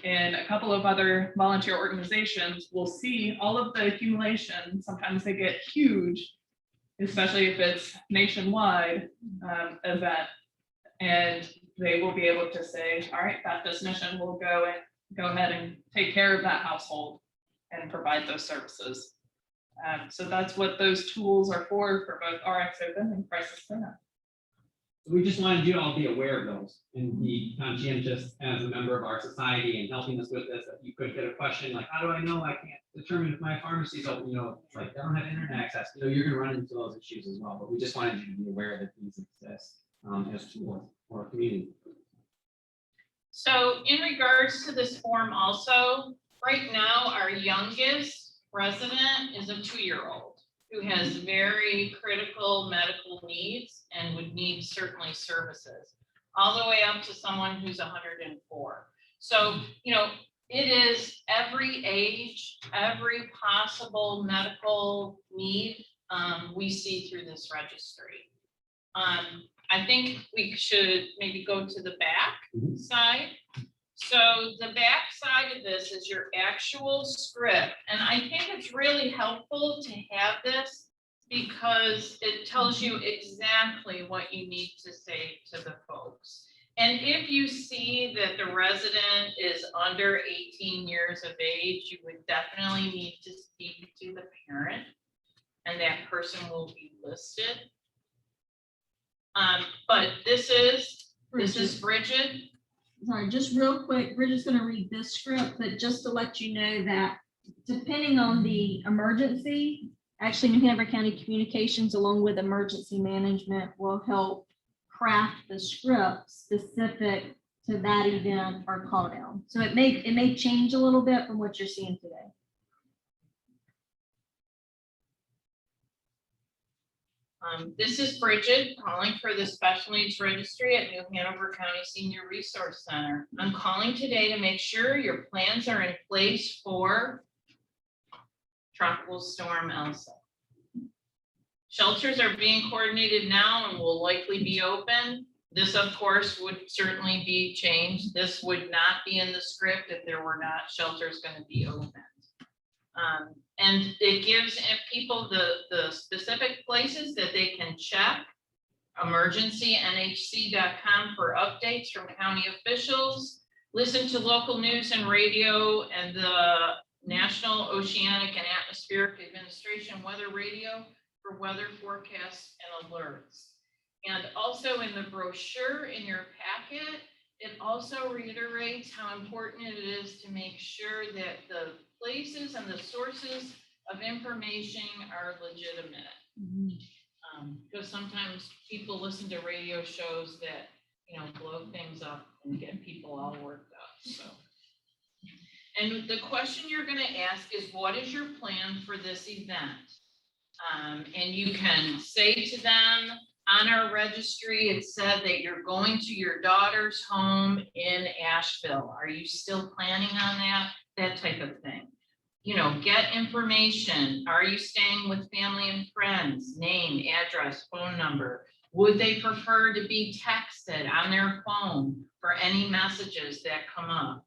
and a couple of other volunteer organizations will see all of the accumulation. Sometimes they get huge, especially if it's nationwide event, and they will be able to say, all right, Baptist Mission will go ahead and take care of that household and provide those services. So that's what those tools are for both RX Open and Crisis Cleanup. We just wanted you to all be aware of those and be conscientious as a member of our society and helping us with this. If you could get a question like, how do I know I can't determine if my pharmacy is open? Like I don't have internet access. You're going to run into those issues as well. But we just wanted you to be aware that these exist as tools for our community. So in regards to this form also, right now, our youngest resident is a 2-year-old who has very critical medical needs and would need certainly services, all the way up to someone who's 104. So, it is every age, every possible medical need we see through this registry. I think we should maybe go to the back side. So the back side of this is your actual script. And I think it's really helpful to have this because it tells you exactly what you need to say to the folks. And if you see that the resident is under 18 years of age, you would definitely need to speak to the parent, and that person will be listed. But this is Bridget. Sorry, just real quick, we're just gonna read this script, but just to let you know that depending on the emergency, actually New Hanover County Communications along with emergency management will help craft the script specific to that event or call down. So it may change a little bit from what you're seeing today. This is Bridget calling for the Special Needs Registry at New Hanover County Senior Resource Center. I'm calling today to make sure your plans are in place for Tropical Storm Elsa. Shelters are being coordinated now and will likely be open. This, of course, would certainly be changed. This would not be in the script if there were not shelters going to be open. And it gives people the specific places that they can check. emergencynhc.com for updates from county officials. Listen to local news and radio and the National Oceanic and Atmospheric Administration Weather Radio for weather forecasts and alerts. And also in the brochure in your packet, it also reiterates how important it is to make sure that the places and the sources of information are legitimate. Because sometimes people listen to radio shows that, you know, blow things up and get people all worked up, so. And the question you're gonna ask is, what is your plan for this event? And you can say to them, on our registry, it said that you're going to your daughter's home in Asheville. Are you still planning on that? That type of thing. You know, get information. Are you staying with family and friends? Name, address, phone number. Would they prefer to be texted on their phone for any messages that come up?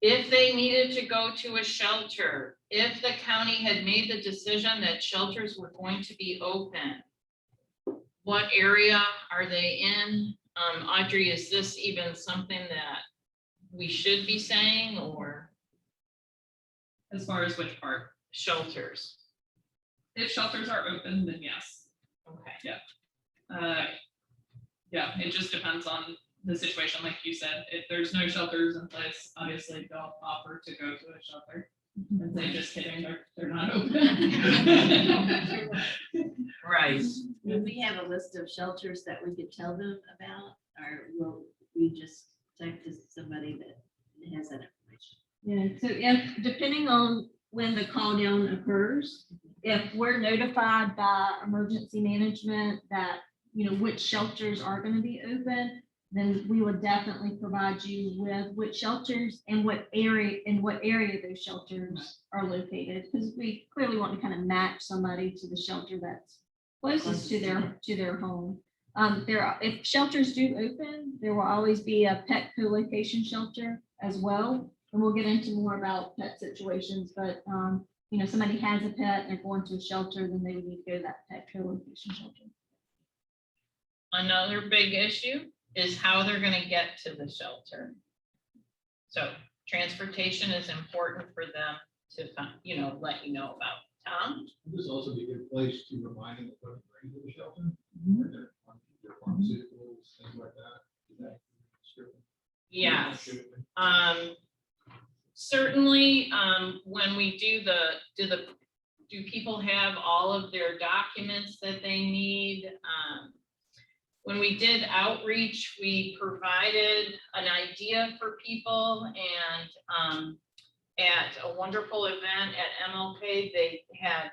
If they needed to go to a shelter, if the county had made the decision that shelters were going to be open, what area are they in? Audrey, is this even something that we should be saying, or? As far as which part? Shelters. If shelters are open, then yes. Okay. Yeah, it just depends on the situation, like you said. If there's no shelters in place, obviously don't offer to go to a shelter and say, just kidding, they're not open. Right. Do we have a list of shelters that we could tell them about, or will we just talk to somebody that has that information? Yeah, so if, depending on when the call down occurs, if we're notified by emergency management that, you know, which shelters are going to be open, then we would definitely provide you with which shelters and what area those shelters are located, because we clearly want to kind of match somebody to the shelter that's closest to their home. If shelters do open, there will always be a pet co-location shelter as well. And we'll get into more about pet situations, but you know, somebody has a pet and they're going to a shelter, then they would need to go to that pet co-location shelter. Another big issue is how they're gonna get to the shelter. So transportation is important for them to, you know, let you know about. Tom? This also be a good place to remind them of what to bring to the shelter. Their pharmaceuticals, things like that. Is that true? Yes. Certainly, when we do people have all of their documents that they need? When we did outreach, we provided an idea for people, and at a wonderful event at MLK, they had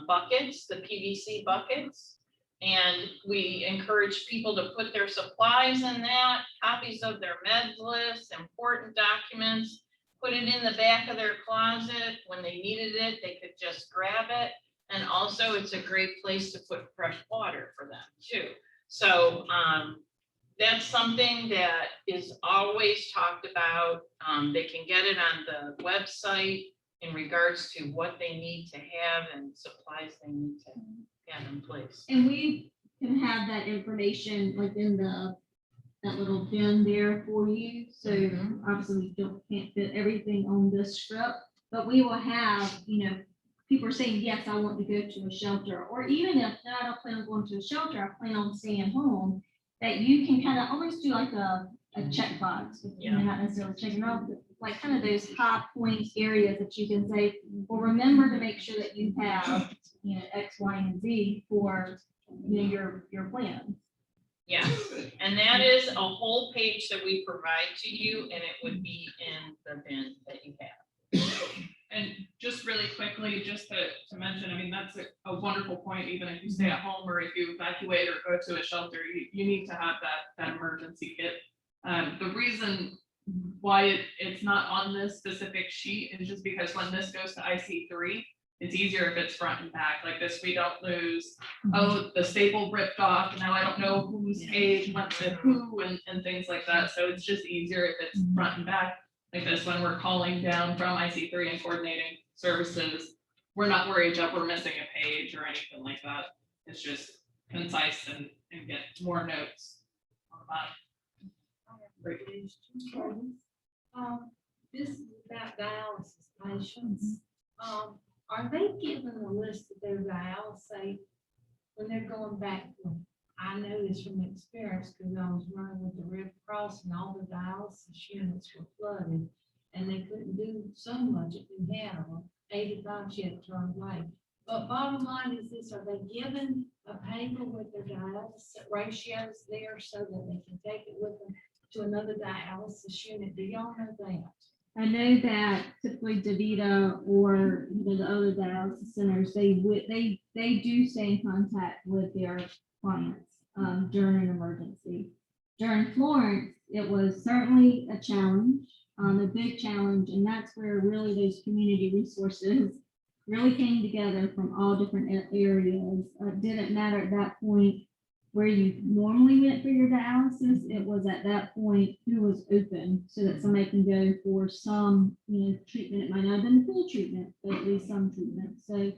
buckets, the PVC buckets. And we encouraged people to put their supplies in that, copies of their meds list, important documents, put it in the back of their closet. When they needed it, they could just grab it. And also it's a great place to put fresh water for them too. So that's something that is always talked about. They can get it on the website in regards to what they need to have and supplies they need to have in place. And we can have that information within that little bin there for you. So obviously we can't fit everything on this script, but we will have, you know, people are saying, yes, I want to go to a shelter, or even if no, I don't plan on going to a shelter, I plan on staying home, that you can kind of almost do like a checkbox. You know, not necessarily checking off, but like kind of those high point areas that you can say, well, remember to make sure that you have, you know, X, Y, and Z for, you know, your plan. Yeah, and that is a whole page that we provide to you, and it would be in the bin that you have. And just really quickly, just to mention, I mean, that's a wonderful point. Even if you stay at home or if you evacuate or go to a shelter, you need to have that emergency kit. The reason why it's not on this specific sheet is just because when this goes to IC3, it's easier if it's front and back. Like this, we don't lose, oh, the staple ripped off, now I don't know whose page went to who and things like that. So it's just easier if it's front and back. Like this, when we're calling down from IC3 and coordinating services, we're not worried that we're missing a page or anything like that. It's just concise and get more notes on the bottom. This about dialysis patients, are they given a list of their dialysis when they're going back? I know this from experience because I was running with the Red Cross and all the dialysis units were flooded and they couldn't do so much at New Hanover. 85 she had to turn away. But bottom line is this, are they given a paper with their dialysis ratios there so that they can take it with them to another dialysis unit? Do y'all know that? I know that typically DaVita or the other dialysis centers, they do stay in contact with their clients during an emergency. During Florence, it was certainly a challenge, a big challenge, and that's where really those community resources really came together from all different areas. It didn't matter at that point where you normally went for your dialysis. It was at that point who was open so that somebody can go for some, treatment. It might not have been full treatment, but at least some treatment. So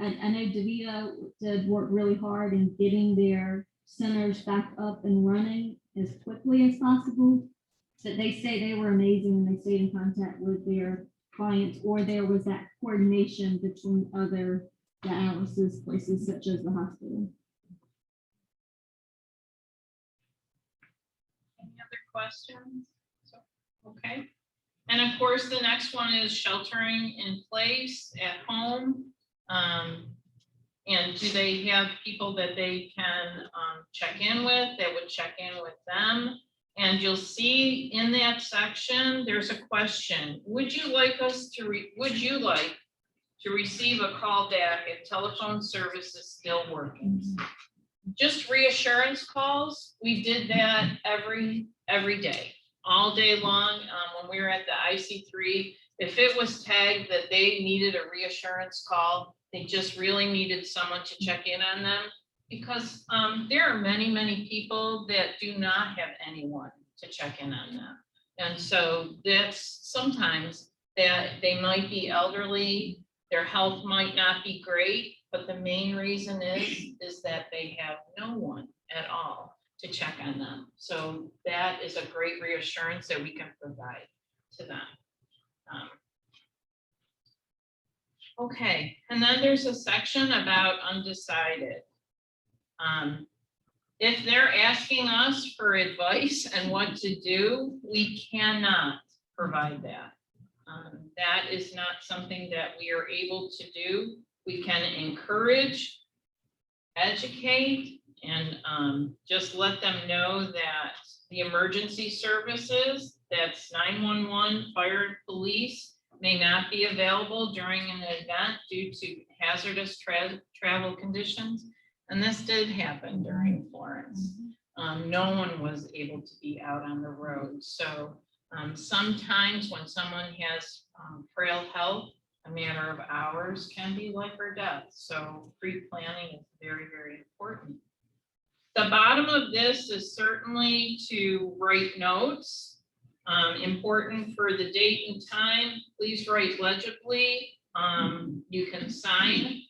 I know DaVita did work really hard in getting their centers back up and running as quickly as possible. But they say they were amazing and they stayed in contact with their clients, or there was that coordination between other dialysis places such as the hospital. Any other questions? Okay. And of course, the next one is sheltering in place at home. And do they have people that they can check in with, that would check in with them? And you'll see in that section, there's a question. Would you like to receive a call back if telephone service is still working? Just reassurance calls. We did that every day, all day long. When we were at the IC3, if it was tagged that they needed a reassurance call, they just really needed someone to check in on them, because there are many people that do not have anyone to check in on them. And so that's sometimes that they might be elderly, their health might not be great, but the main reason is that they have no one at all to check on them. So that is a great reassurance that we can provide to them. Okay, and then there's a section about undecided. If they're asking us for advice and what to do, we cannot provide that. That is not something that we are able to do. We can encourage, educate, and just let them know that the emergency services, that's 911, fire, police, may not be available during an event due to hazardous travel conditions. And this did happen during Florence. No one was able to be out on the road. So sometimes when someone has frail health, a matter of hours can be life or death. So pre-planning is very, very important. The bottom of this is certainly to write notes. Important for the date and time, please write legibly. You can sign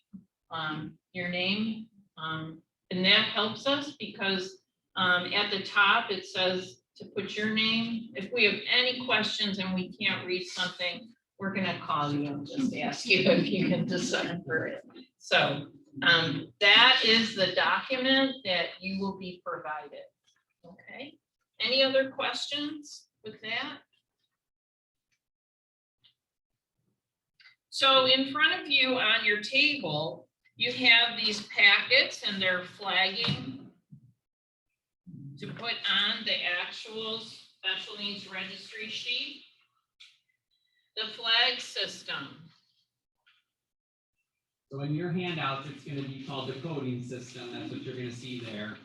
your name, and that helps us because at the top it says to put your name. If we have any questions and we can't read something, we're gonna call you and just ask you if you can decipher it. So that is the document that you will be provided. Okay, any other questions with that? So in front of you on your table, you have these packets and they're flagging to put on the actual special needs registry sheet. The flag system. So in your handouts, it's going to be called the coding system. That's what you're going to see there.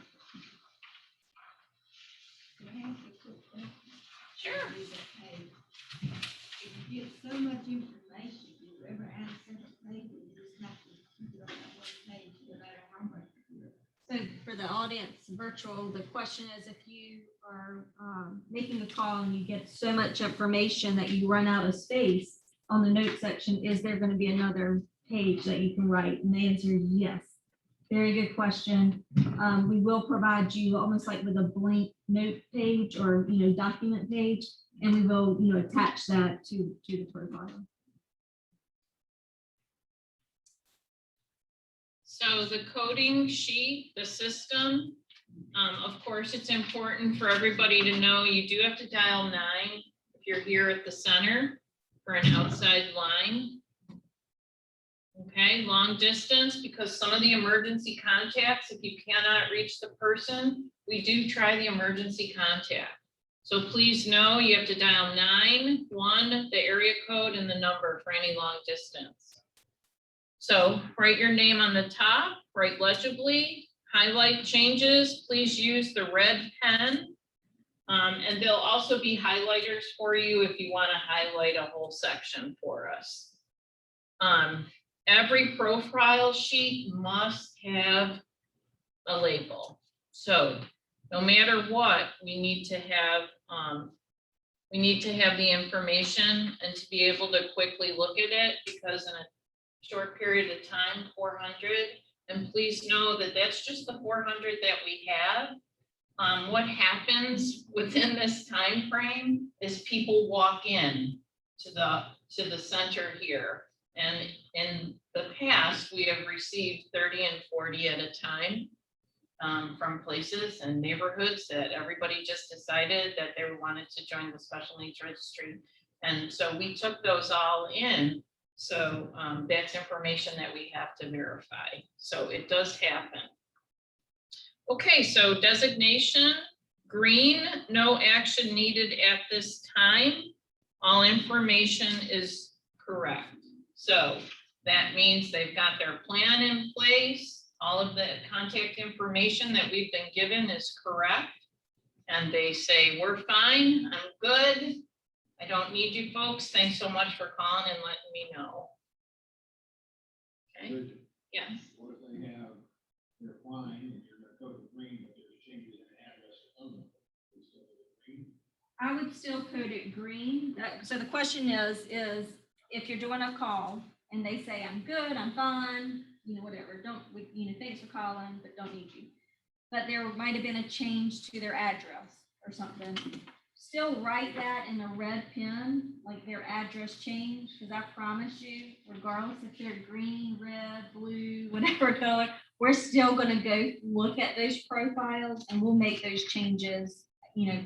Sure. If you get so much information, you ever access a page, you just have to keep it on that one page, no matter how much. So for the audience virtual, the question is if you are making a call and you get so much information that you run out of space on the note section, is there going to be another page that you can write? And the answer is yes. Very good question. We will provide you almost like with a blank note page or document page And we will, attach that to the profile. So the coding sheet, the system, of course, it's important for everybody to know you do have to dial 9 if you're here at the center for an outside line. Okay, long distance, because some of the emergency contacts, if you cannot reach the person, we do try the emergency contact. So please know you have to dial 911, the area code and the number for any long distance. So write your name on the top, write legibly, highlight changes, please use the red pen. And there'll also be highlighters for you if you want to highlight a whole section for us. Every profile sheet must have a label. So no matter what, we need to have the information and to be able to quickly look at it, because in a short period of time, 400, and please know that that's just the 400 that we have. What happens within this time frame is people walk in to the center here. And in the past, we have received 30 and 40 at a time from places and neighborhoods that everybody just decided that they wanted to join the special needs registry. And so we took those all in. So that's information that we have to verify. So it does happen. Okay, so designation, green, no action needed at this time. All information is correct. So that means they've got their plan in place. All of the contact information that we've been given is correct. And they say, we're fine, I'm good. I don't need you folks. Thanks so much for calling and letting me know. Okay, Bridget, yes. what if they have, they're fine, and you're gonna go to green, but there's changes in address or phone number? Is it green? I would still code it green. So the question is if you're doing a call and they say, I'm good, I'm fine, whatever, thanks for calling, but don't need you. But there might have been a change to their address or something. Still write that in a red pen, like their address change, because I promise you, regardless if they're green, red, blue, whatever color, we're still going to go look at those profiles and we'll make those changes,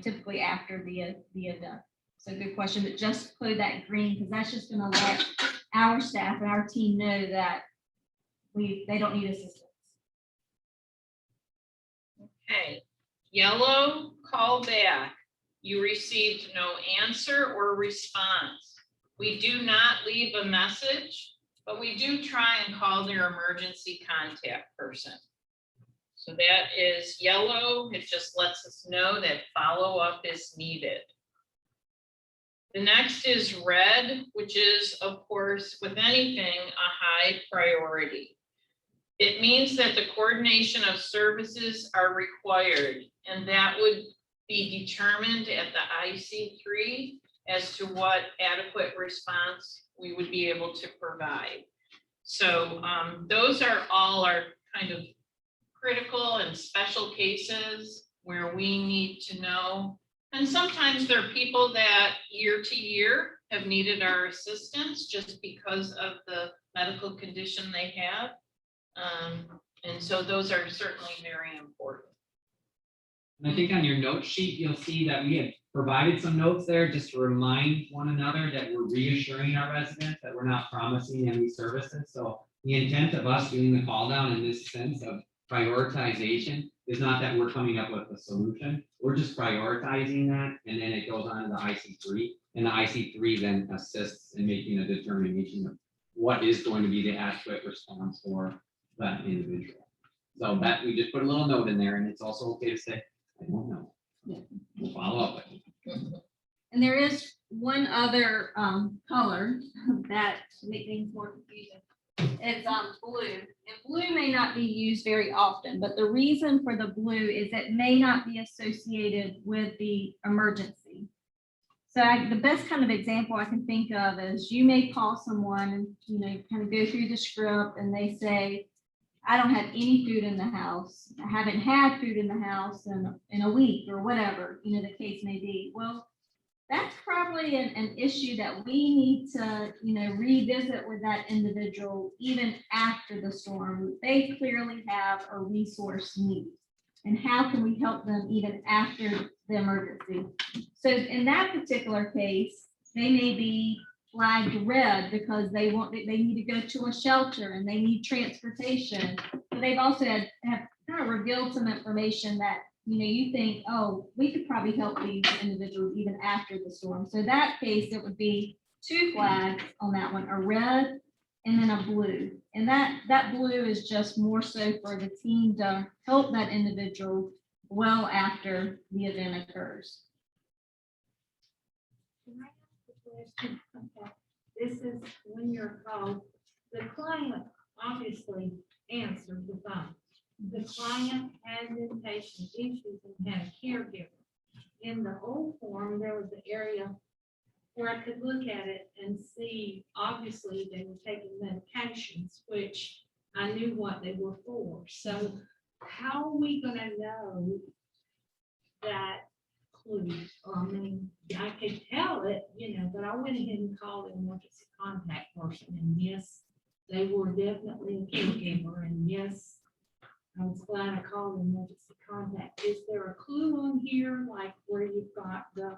typically after the event. So good question, but just put that green, because that's just going to let our staff and our team know that they don't need assistance. Okay, yellow, call back. You received no answer or response. We do not leave a message, but we do try and call their emergency contact person. So that is yellow. It just lets us know that follow-up is needed. The next is red, which is, of course, with anything, a high priority. It means that the coordination of services are required, and that would be determined at the IC3 as to what adequate response we would be able to provide. So those are all our kind of critical and special cases where we need to know. And sometimes there are people that year to year have needed our assistance just because of the medical condition they have. And so those are certainly very important. And I think on your note sheet, you'll see that we have provided some notes there just to remind one another that we're reassuring our residents that we're not promising any services. So the intent of us doing the call down in this sense of prioritization is not that we're coming up with a solution. We're just prioritizing that, and then it goes on to the IC3, and the IC3 then assists in making a determination of what is going to be the adequate response for that individual. So that we just put a little note in there, and it's also okay to say, I don't know. Yeah. We'll follow up with you. And there is one other color that make things more confusing. It's blue, and blue may not be used very often, but the reason for the blue is it may not be associated with the emergency. So the best kind of example I can think of is you may call someone and kind of go through the script and they say, I don't have any food in the house. I haven't had food in the house in a week or whatever, the case may be. Well, that's probably an issue that we need to, revisit with that individual even after the storm. They clearly have a resource need. And how can we help them even after the emergency? So in that particular case, they may be flagged red because they need to go to a shelter and they need transportation. But they've also have kind of revealed some information that, you think, oh, we could probably help these individuals even after the storm. So that case, it would be 2 flags on that one, a red and then a blue. And that blue is just more so for the team to help that individual well after the event occurs. Can I ask a question? Okay. This is when you're called, the client obviously answered the phone. The client has inpatient issues and had a caregiver. In the old form, there was an area where I could look at it and see, obviously, they were taking medications, which I knew what they were for. So how are we gonna know that clue? Or, I mean, I could tell it, but I went ahead and called an emergency contact person, and yes, they were definitely a caregiver, and yes, I was glad I called emergency contact. Is there a clue on here, like where you've got the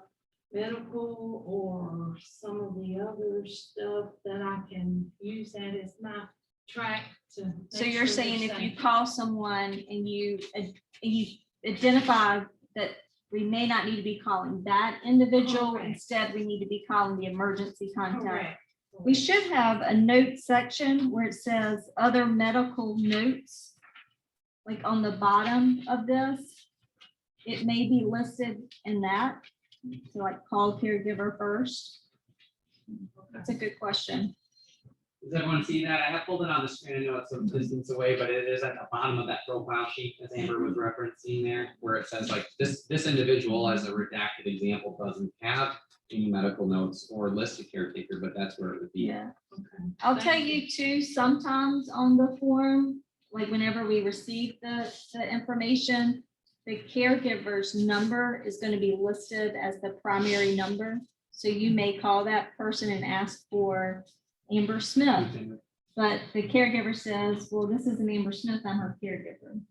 medical or some of the other stuff that I can use that as my track to? So make you're sure they're saying if you safe? call someone and you identify that we may not need to be calling that individual, Correct. instead we need to be calling the emergency contact. Correct. We should have a note section where it says other medical notes, like on the bottom of this. It may be listed in that, so like call caregiver first. That's a good question. Does everyone see that? I have pulled it on the screen. I know it's a distance away, but it is at the bottom of that profile sheet that Amber was referencing there, where it says like this individual, as a redacted example, doesn't have any medical notes or list a caretaker, but that's where it would be. Yeah. Okay. I'll tell you too, sometimes on the form, like whenever we receive the information, the caregiver's number is going to be listed as the primary number. So you may call that person and ask for Amber Smith, but the caregiver says, well, this isn't Amber Smith, I'm her caregiver.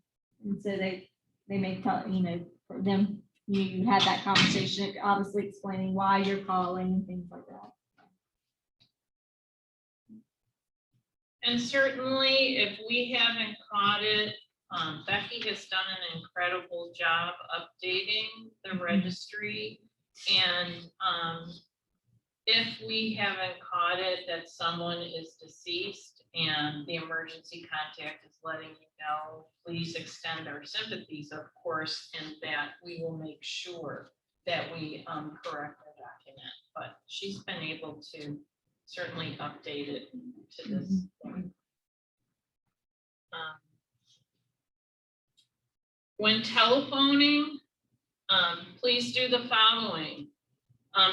And so they may tell, for them, you had that conversation, obviously explaining why you're calling and things like that. And certainly, if we haven't caught it, Becky has done an incredible job updating the registry. And if we haven't caught it that someone is deceased and the emergency contact is letting you know, please extend our sympathies, of course, and that we will make sure that we correct our document. But she's been able to certainly update it to this point. When telephoning, please do the following.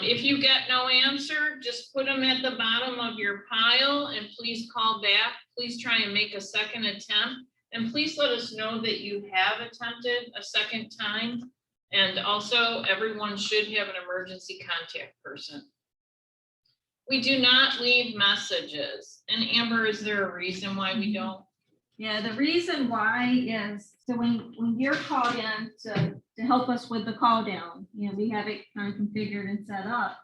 If you get no answer, just put them at the bottom of your pile and please call back. Please try and make a second attempt. And please let us know that you have attempted a second time. And also, everyone should have an emergency contact person. We do not leave messages. And Amber, is there a reason why we don't? Yeah, the reason why is, so when you're called in to help us with the call down, we have it kind of configured and set up.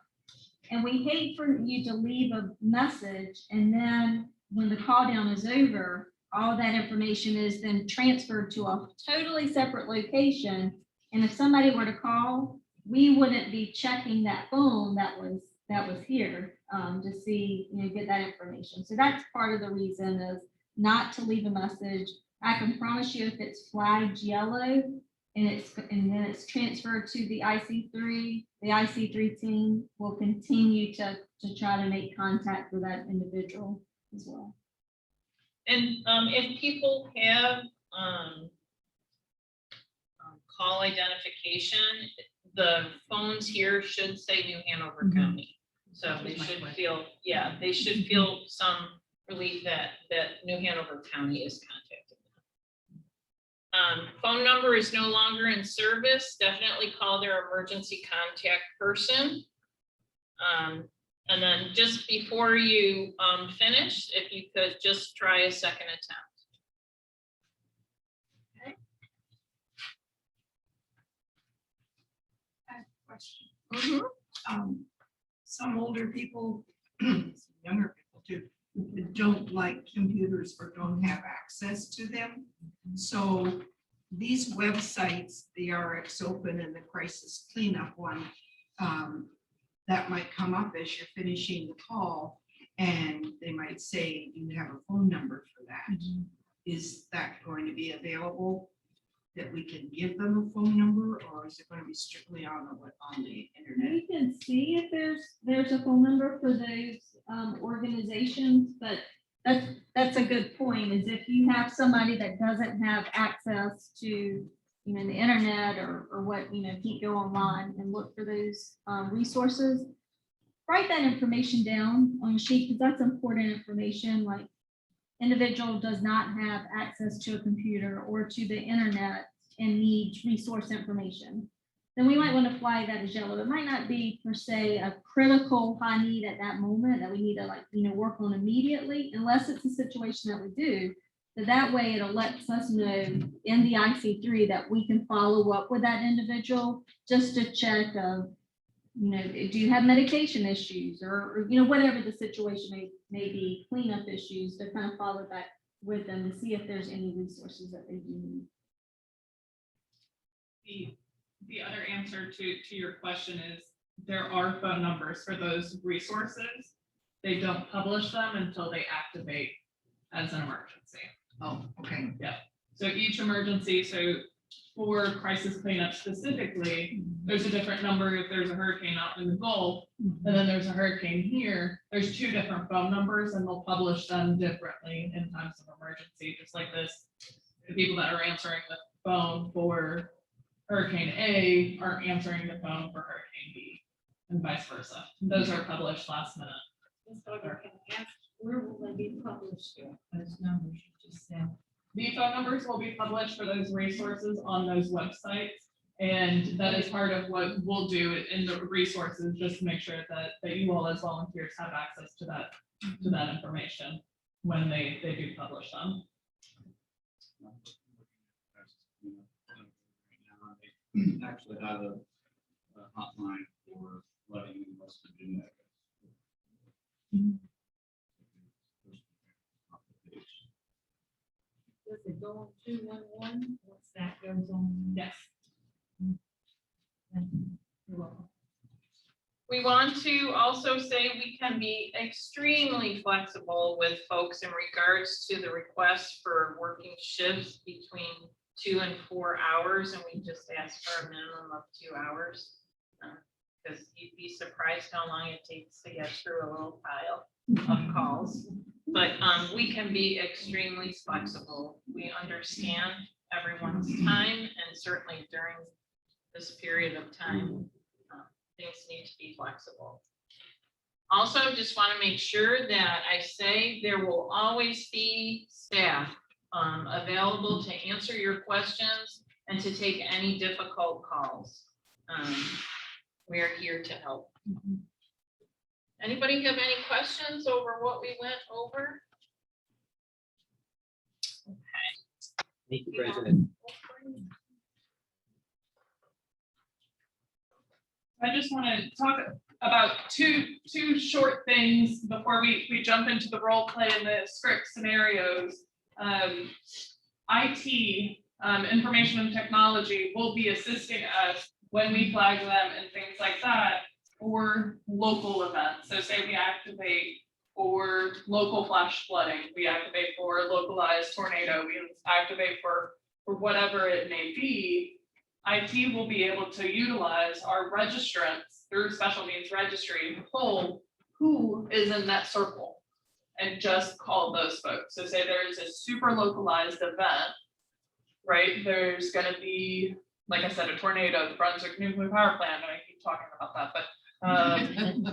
And we hate for you to leave a message, and then when the call down is over, all that information is then transferred to a totally separate location. And if somebody were to call, we wouldn't be checking that phone that was here to see, get that information. So that's part of the reason is not to leave a message. I can promise you if it's flagged yellow and then it's transferred to the IC3 team will continue to try to make contact with that individual as well. And if people have call identification, the phones here should say New Hanover County. So they should feel, they should feel some relief that New Hanover County is contacting them. Phone number is no longer in service. Definitely call their emergency contact person. And then just before you finish, if you could just try a second attempt. Question. Mhm. Some older people, some younger people too, don't like computers or don't have access to them. So these websites, the RX Open and the Crisis Cleanup one, that might come up as you're finishing the call, and they might say, you have a phone number for that. Is that going to be available, that we can give them a phone number, or is it going to be strictly on the internet? We can see if there's a phone number for those organizations, but that's a good point, is if you have somebody that doesn't have access to, the internet or what, can't go online and look for those resources, write that information down on a sheet, because that's important information, like individual does not have access to a computer or to the internet and needs resource information, then we might want to flag that as yellow. It might not be per se a critical high need at that moment that we need to work on immediately, unless it's a situation that we do. But that way it lets us know in the IC3 that we can follow up with that individual just to check of, do you have medication issues or whatever the situation may be, cleanup issues, to kind of follow back with them and see if there's any resources that they do need. The other answer to your question is there are phone numbers for those resources. They don't publish them until they activate as an emergency. Oh, okay. So each emergency, so for crisis cleanup specifically, there's a different number if there's a hurricane out in the Gulf, and then there's a hurricane here. There's two different phone numbers, and they'll publish them differently in times of emergency, just like this. The people that are answering the phone for Hurricane A are answering the phone for Hurricane B, and vice versa. Those are published last minute. Ms. Gardner, can I ask, where will they be published? Those numbers you just said. The phone numbers will be published for those resources on those websites. And that is part of what we'll do in the resources, just to make sure that you all as volunteers have access to that information when they do publish them. Actually have a hotline for flooding in West Virginia. Does it go on 211? Once that goes on? Yes. You're welcome. We want to also say we can be extremely flexible with folks in regards to the request for working shifts between 2 and 4 hours, and we just ask for a minimum of 2 hours. Because you'd be surprised how long it takes to get through a little pile of calls. But we can be extremely flexible. We understand everyone's time, and certainly during this period of time, things need to be flexible. Also, just want to make sure that I say there will always be staff available to answer your questions and to take any difficult calls. We are here to help. Anybody have any questions over what we went over? Thank you, Bridget. I just want to talk about two short things before we jump into the role play and the script scenarios. IT, information and technology, will be assisting us when we flag them and things like that for local events. So say we activate for local flash flooding, we activate for localized tornado, we activate for whatever it may be. IT will be able to utilize our registrants through special needs registry to pull who is in that circle and just call those folks. So say there's a super localized event, right? There's gonna be, like I said, a tornado, the Brunswick nuclear power plant, and I keep talking about that, but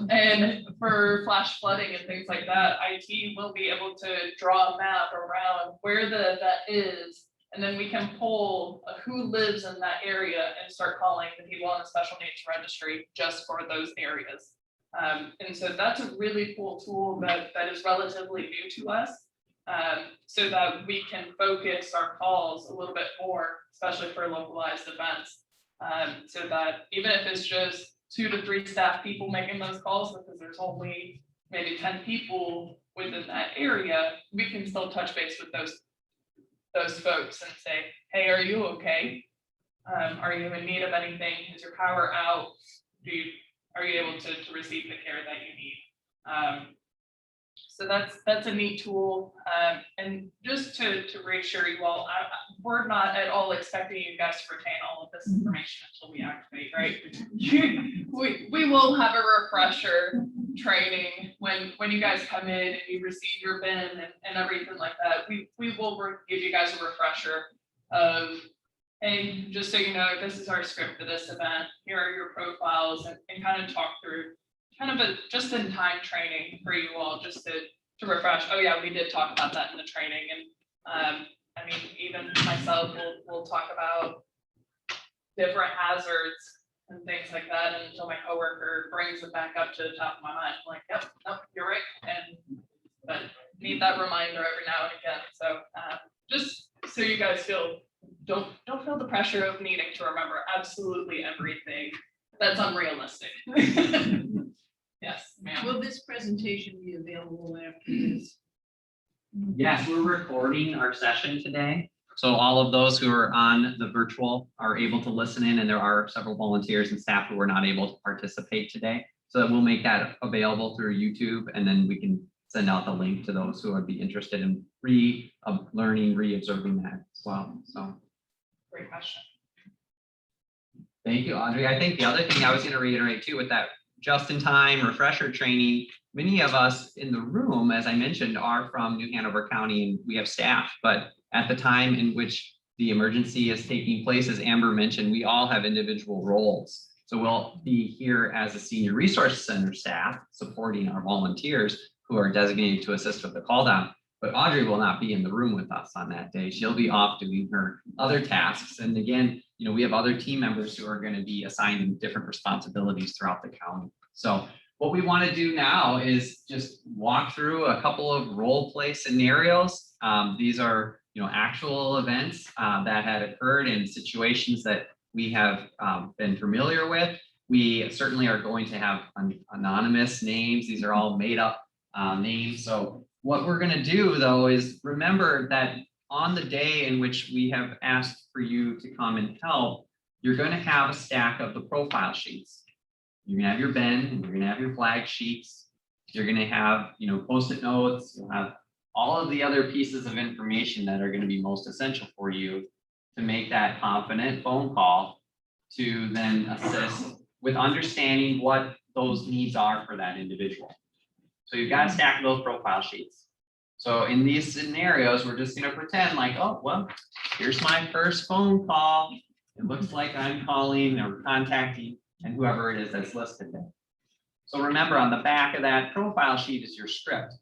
and for flash flooding and things like that, IT will be able to draw a map around where the event is. And then we can pull who lives in that area and start calling the people on the special needs registry just for those areas. And so that's a really cool tool that is relatively new to us. So that we can focus our calls a little bit more, especially for localized events. So that even if it's just 2 to 3 staff people making those calls, because there's only maybe 10 people within that area, we can still touch base with those folks and say, hey, are you okay? Are you in need of anything? Is your power out? Are you able to receive the care that you need? So that's a neat tool. And just to reassure you all, we're not at all expecting you guys to retain all of this information until we activate, right? We will have a refresher training when you guys come in and you receive your bin and everything like that. We will give you guys a refresher of, hey, just so you know, this is our script for this event. Here are your profiles, and kind of talk through kind of a just in time training for you all, just to refresh. Oh yeah, we did talk about that in the training. And I mean, even myself will talk about different hazards and things like that until my coworker brings it back up to the top of my mind. I'm like, yep, you're right. But need that reminder every now and again. So just so you guys don't feel the pressure of needing to remember absolutely everything. That's unrealistic. Yes, ma'am. Will this presentation be available after this? Yes, we're recording our session today. So all of those who are on the virtual are able to listen in, and there are several volunteers and staff who were not able to participate today. So that we'll make that available through YouTube, and then we can send out the link to those who would be interested in learning, re-observing that as well. So Great question. thank you, Audrey. I think the other thing I was going to reiterate too with that just-in-time refresher training, many of us in the room, as I mentioned, are from New Hanover County, and we have staff, but at the time in which the emergency is taking place, as Amber mentioned, we all have individual roles. So we'll be here as a senior resource center staff supporting our volunteers who are designated to assist with the call down. But Audrey will not be in the room with us on that day. She'll be off doing her other tasks. And again, you know, we have other team members who are going to be assigned different responsibilities throughout the county. So what we want to do now is just walk through a couple of role play scenarios. These are, you know, actual events that had occurred in situations that we have been familiar with. We certainly are going to have anonymous names. These are all made up names. So what we're going to do though is remember that on the day in which we have asked for you to come and help, you're going to have a stack of the profile sheets. You're going to have your bin, and you're going to have your flag sheets. You're going to have, you know, Post-it notes. You'll have all of the other pieces of information that are going to be most essential for you to make that confident phone call to then assist with understanding what those needs are for that individual. So you've got a stack of those profile sheets. So in these scenarios, we're just going to pretend like, oh, well, here's my first phone call. It looks like I'm calling or contacting and whoever it is that's listed there. So remember, on the back of that profile sheet is your script.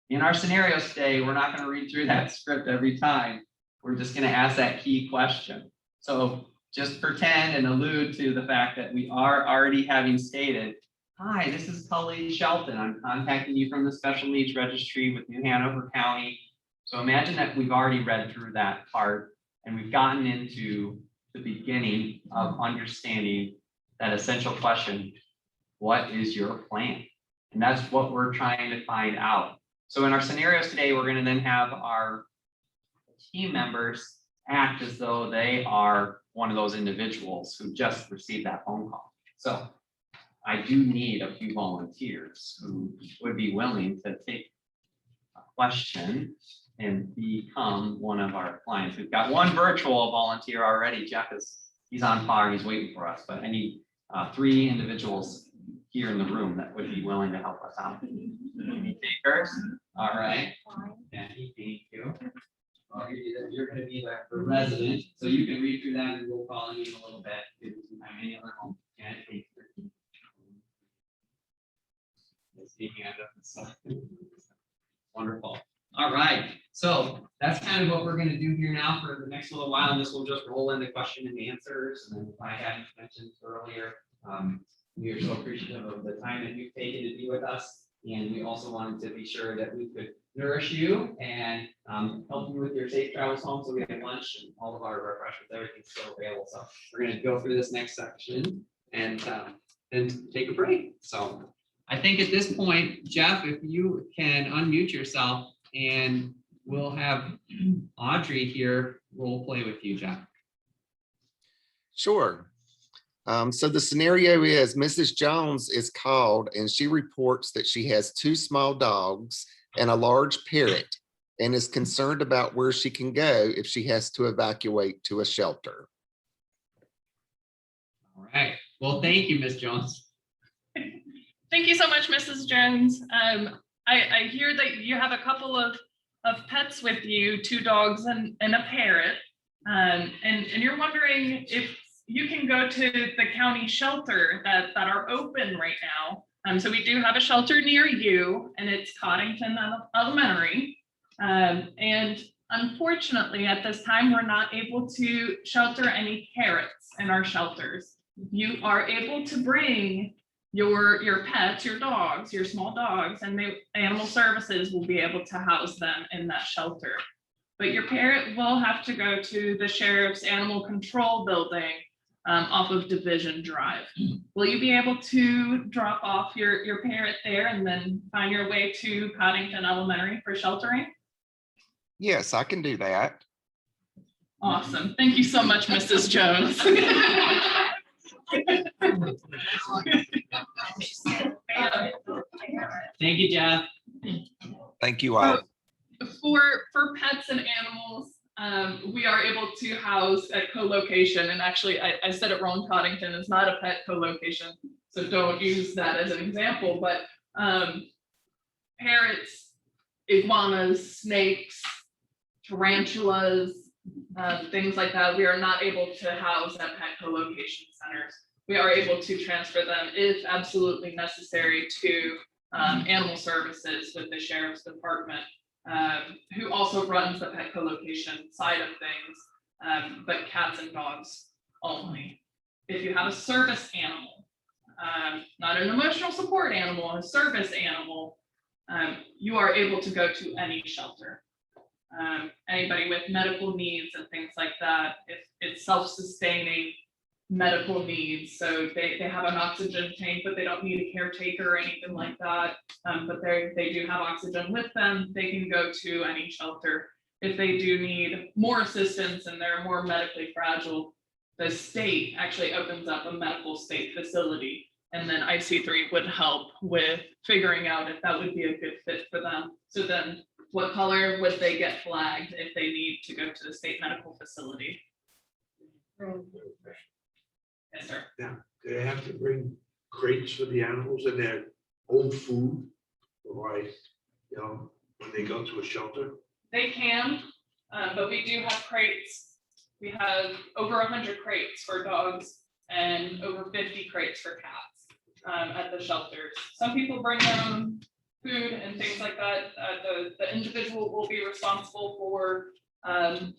In our scenarios today, we're not going to read through that script every time. We're just going to ask that key question. So just pretend and allude to the fact that we are already having stated, hi, this is Cully Shelton. I'm contacting you from the Special Needs Registry with New Hanover County. So imagine that we've already read through that part and we've gotten into the beginning of understanding that essential question, what is your plan? And that's what we're trying to find out. So in our scenarios today, we're going to then have our team members act as though they are one of those individuals who just received that phone call. So I do need a few volunteers who would be willing to take a question and become one of our clients. We've got one virtual volunteer already. Jeff he's on par, he's waiting for us, but I need 3 individuals here in the room that would be willing to help us out. Any takers? All right. Danny, thank you. Well, you're going to be the resident, so you can read through that and we'll call on you in a little bit. Give you some time. Any other home? Wonderful. All right. So that's kind of what we're going to do here now for the next little while. And this will just roll into question and answers. And then if I hadn't mentioned earlier, We are so appreciative of the time that you've taken to be with us. And we also wanted to be sure that we could nourish you and help you with your safe travels home. So we have lunch and all of our refreshments, everything's still available. So we're gonna go through this next section and take a break. So I think at this point, Jeff, if you can unmute yourself and we'll have Audrey here role play with you, Jeff. Sure. So the scenario is Mrs. Jones is called and she reports that she has 2 small dogs and a large parrot and is concerned about where she can go if she has to evacuate to a shelter. All right. Well, thank you, Ms. Jones. Thank you so much, Mrs. Jones. I hear that you have a couple of pets with you, 2 dogs and a parrot. And you're wondering if you can go to the county shelter that are open right now. So we do have a shelter near you, and it's Coddington Elementary. And unfortunately, at this time, we're not able to shelter any parrots in our shelters. You are able to bring your pets, your dogs, your small dogs, and the animal services will be able to house them in that shelter. But your parrot will have to go to the sheriff's animal control building off of Division Drive. Will you be able to drop off your parrot there and then find your way to Coddington Elementary for sheltering? Yes, I can do that. Awesome. Thank you so much, Mrs. Jones. Thank you, Jeff. Thank you all. For pets and animals, we are able to house at co-location, and actually I said it wrong, Coddington is not a pet co-location, so don't use that as an example, but parrots, iguanas, snakes, tarantulas, things like that, we are not able to house at pet co-location centers. We are able to transfer them if absolutely necessary to animal services with the sheriff's department, who also runs the pet co-location side of things, but cats and dogs only. If you have a service animal, not an emotional support animal, a service animal, you are able to go to any shelter. Anybody with medical needs and things like that, if it's self-sustaining medical needs, so they have an oxygen tank, but they don't need a caretaker or anything like that, but they do have oxygen with them, they can go to any shelter. If they do need more assistance and they're more medically fragile, the state actually opens up a medical state facility, and then IC3 would help with figuring out if that would be a good fit for them. So then what color would they get flagged if they need to go to the state medical facility? Yes, sir. Now, do they have to bring crates for the animals and their own food? Like, when they go to a shelter? They can, but we do have crates. We have over 100 crates for dogs and over 50 crates for cats at the shelters. Some people bring their own food and things like that. The individual will be responsible for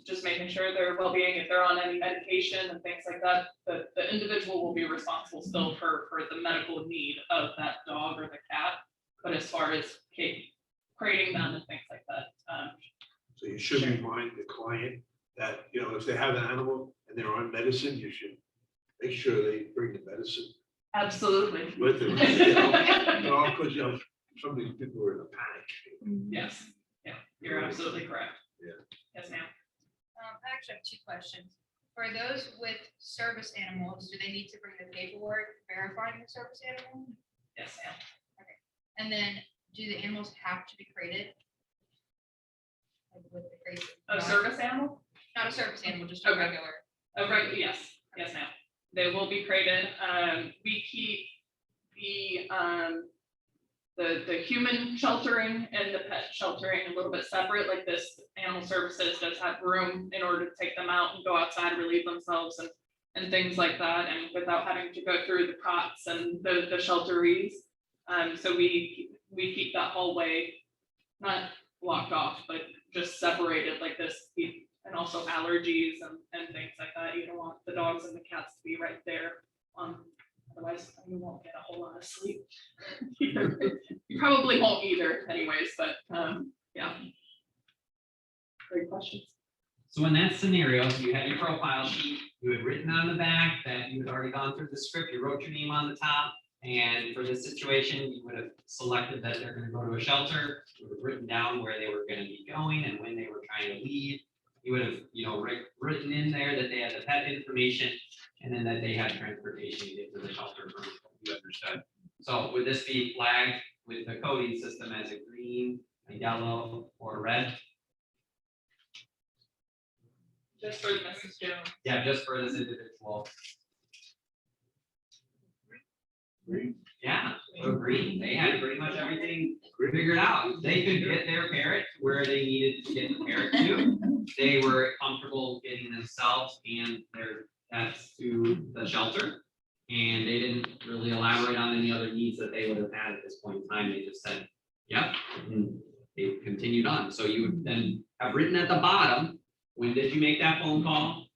just making sure their well-being, if they're on any medication and things like that, the individual will be responsible still for the medical need of that dog or the cat. But as far as crating them and things like that. So you should remind the client that, if they have an animal and they're on medicine, you should make sure they bring the medicine Absolutely. with them. Because some of these people are in a panic. Yes, yeah, you're absolutely correct. Yeah. Yes, ma'am. I actually have 2 questions. For those with service animals, do they need to bring the paperwork verifying the service animal? Yes, ma'am. And then do the animals have to be crated? Like with the crates? A service animal? Not a service animal, just a Okay. regular. Oh, right, yes, ma'am. They will be crated. We keep the human sheltering and the pet sheltering a little bit separate. Like this animal services does have room in order to take them out and go outside, relieve themselves and things like that, and without having to go through the cots and the shelteries. So we keep that hallway not blocked off, but just separated like this. And also allergies and things like that. You don't want the dogs and the cats to be right there on Otherwise, you won't get a whole lot of sleep. You probably won't either anyways, but, yeah. Great questions. So in that scenario, you had your profile sheet, you had written on the back that you had already gone through the script, you wrote your name on the top. And for this situation, you would have selected that they're gonna go to a shelter, you would have written down where they were gonna be going and when they were trying to leave. You would have, written in there that they had the pet information and then that they had transportation to get to the shelter from what you understood. So would this be flagged with the coding system as a green, a yellow, or a red? Just for Mrs. Jones. Yeah, just for this individual. Green. Yeah, so green, they had pretty much everything figured out. They could get their parrot where they needed to get the parrot to. They were comfortable getting themselves and their pets to the shelter. And they didn't really elaborate on any other needs that they would have had at this point in time. They just said, yep, and they continued on. So you would then have written at the bottom, when did you make that phone call?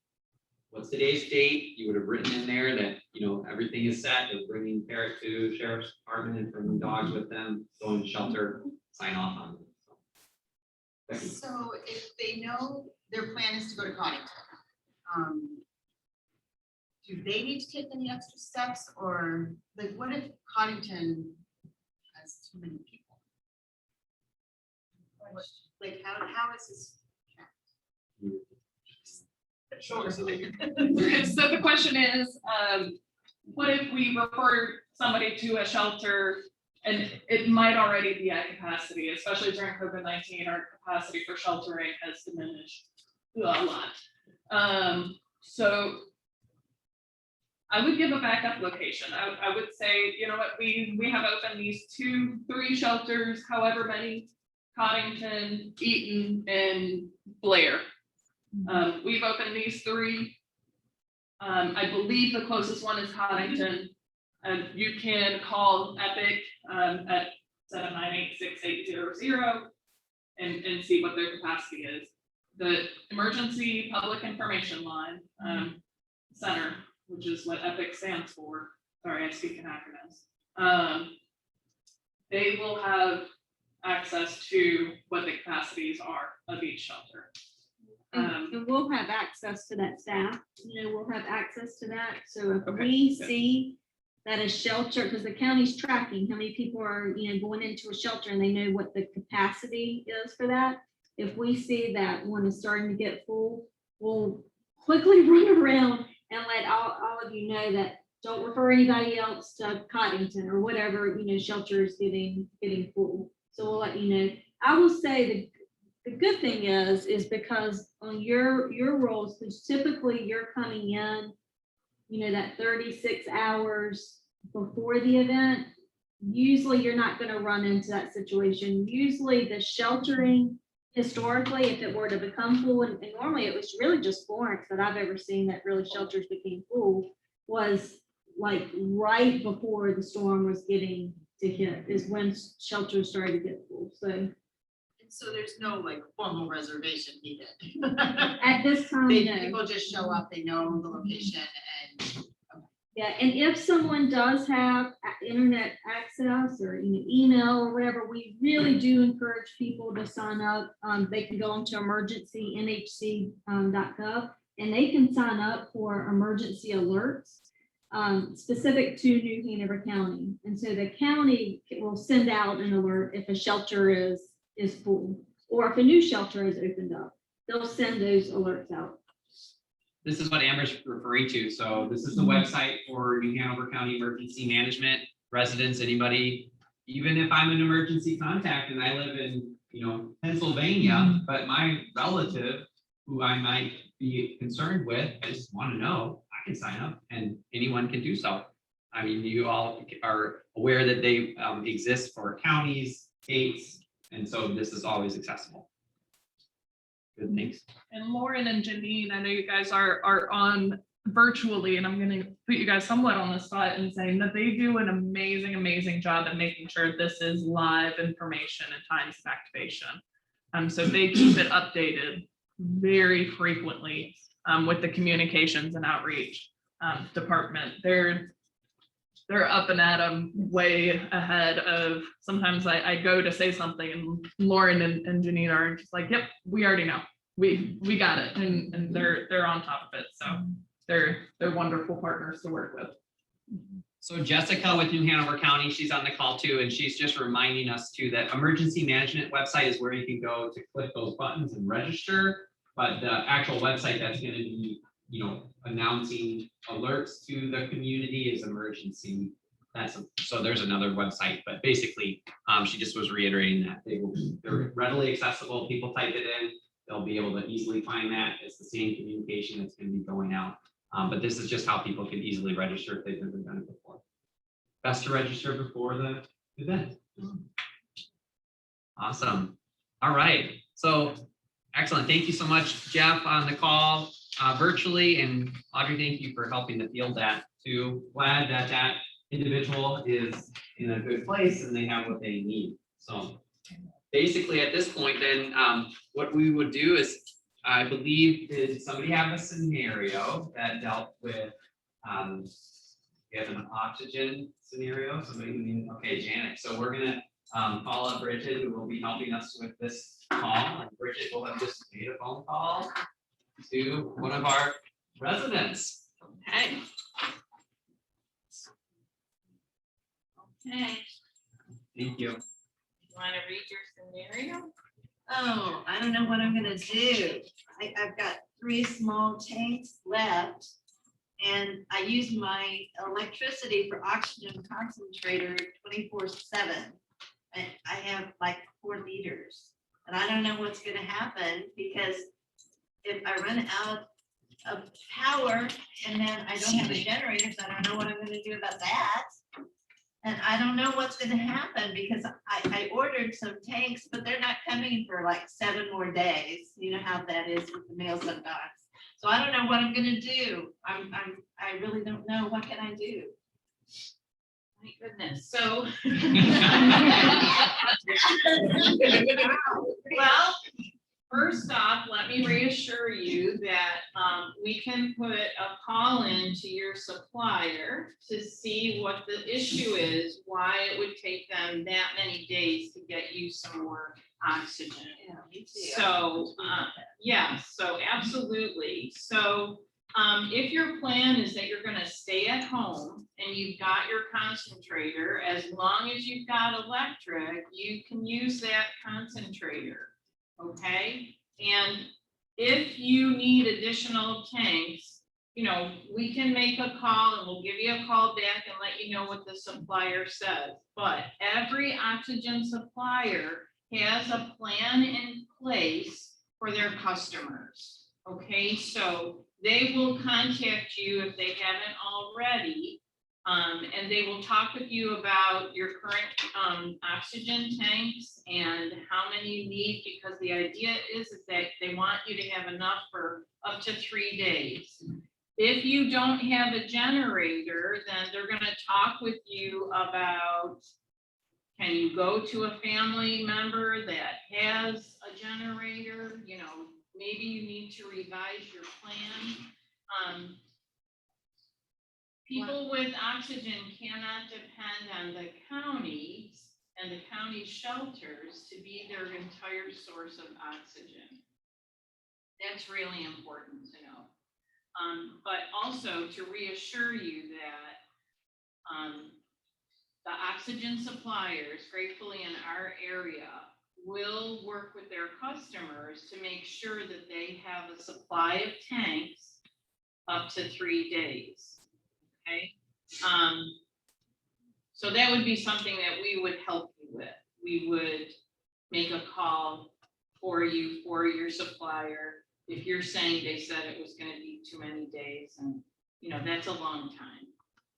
What's today's date? You would have written in there that, everything is set, they're bringing parrot to sheriff's department and bringing dogs with them, going to shelter, sign off on it. So if they know their plan is to go to Cottington, do they need to take any extra steps, or like what if Cottington has too many people? Like how is this? Sure. So the question is, what if we refer somebody to a shelter and it might already be at capacity, especially during COVID-19, our capacity for sheltering has diminished a lot. So I would give a backup location. I would say, you know what, we have opened these 2-3 shelters, however many, Cottington, Eaton, and Blair. We've opened these 3. I believe the closest one is Cottington. You can call Epic at 798-6800 and see what their capacity is. The Emergency Public Information Line Center, which is what Epic stands for. Sorry, I speak in acronyms. They will have access to what the capacities are of each shelter. And we'll have access to that staff, we'll have access to that. So if Okay, we good. see that a shelter, because the county's tracking how many people are, going into a shelter and they know what the capacity is for that. If we see that one is starting to get full, we'll quickly run around and let all of you know that don't refer anybody else to Cottington or whatever, shelter is getting full. So we'll let you know. I will say the good thing is because on your roles, because typically you're coming in, that 36 hours before the event, usually you're not going to run into that situation. Usually the sheltering, historically, if it were to become full, and normally it was really just Florence that I've ever seen that really shelters became full, was like right before the storm was getting to hit is when shelters started to get full. So there's no like formal reservation needed. At this time, no. People just show up, they know the location and. Yeah, and if someone does have internet access or email or whatever, we really do encourage people to sign up. They can go onto emergencynhc.gov and they can sign up for emergency alerts specific to New Hanover County. And so the county will send out an alert if a shelter is full, or if a new shelter is opened up, they'll send those alerts out. This is what Amber's referring to. So this is the website for New Hanover County Emergency Management. Residents, anybody, even if I'm an emergency contact and I live in, Pennsylvania, but my relative who I might be concerned with, I just want to know, I can sign up and anyone can do so. I mean, you all are aware that they exist for counties, states, and so this is always accessible. Good, thanks. And Lauren and Janine, I know you guys are on virtually, and I'm going to put you guys somewhat on the spot and saying that they do an amazing job at making sure this is live information and times of activation. So they keep it updated very frequently with the communications and outreach department. They're they're up and at 'em way ahead of, sometimes I go to say something and Lauren and Janine are just like, yep, we already know. We got it. And they're on top of it. So they're wonderful partners to work with. So Jessica with New Hanover County, she's on the call too, and she's just reminding us too that emergency management website is where you can go to click those buttons and register. But the actual website that's gonna be, announcing alerts to the community is emergency. So there's another website, but basically, she just was reiterating that they're readily accessible. People type it in, they'll be able to easily find that. It's the same communication that's gonna be going out. But this is just how people can easily register if they've never done it before. Best to register before the event. Awesome. All right. So excellent. Thank you so much, Jeff, on the call virtually, and Audrey, thank you for helping to field that too. Glad that that individual is in a good place and they have what they need. So basically at this point, then what we would do is, I believe, did somebody have a scenario that dealt with, we have an oxygen scenario, somebody who needed, okay, Janet. So we're gonna call up Bridget, who will be helping us with this call. And Bridget will have just made a phone call to one of our residents. Okay. Okay, Thank you. want to read your scenario? Oh, I don't know what I'm gonna do. I've got 3 small tanks left. And I use my electricity for oxygen concentrator 24/7. And I have like 4 liters. And I don't know what's gonna happen because if I run out of power and then I don't have a generator, so I don't know what I'm gonna do about that. And I don't know what's gonna happen because I ordered some tanks, but they're not coming for like 7 more days. You know how that is with the mail sometimes. So I don't know what I'm gonna do. I really don't know. What can I do? My goodness, so. Well, first off, let me reassure you that we can put a call in to your supplier to see what the issue is, why it would take them that many days to get you some more oxygen. So, yeah, so absolutely. So if your plan is that you're gonna stay at home and you've got your concentrator, as long as you've got electric, you can use that concentrator, okay? And if you need additional tanks, we can make a call and we'll give you a call back and let you know what the supplier says. But every oxygen supplier has a plan in place for their customers. Okay, so they will contact you if they haven't already, and they will talk with you about your current oxygen tanks and how many you need, because the idea is that they want you to have enough for up to 3 days. If you don't have a generator, then they're going to talk with you about, can you go to a family member that has a generator? Maybe you need to revise your plan. People with oxygen cannot depend on the counties and the county shelters to be their entire source of oxygen. That's really important to know. But also to reassure you that the oxygen suppliers, gratefully in our area, will work with their customers to make sure that they have a supply of tanks up to 3 days. Okay. So that would be something that we would help you with. We would make a call for you, for your supplier. If you're saying they said it was going to be too many days, and that's a long time.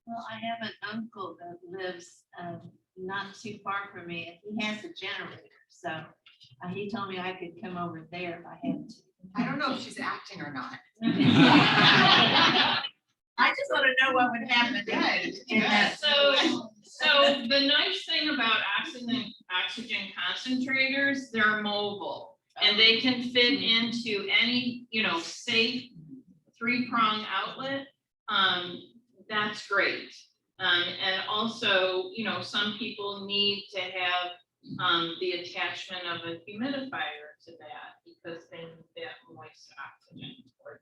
Well, I have an uncle that lives not too far from me, and he has a generator. So he told me I could come over there if I had to. I don't know if she's acting or not. I just want to know what would happen. So the nice thing about oxygen concentrators, they're mobile and they can fit into any, safe 3-prong outlet. That's great. And also, you know, some people need to have the attachment of a humidifier to that because they need that moist oxygen for them.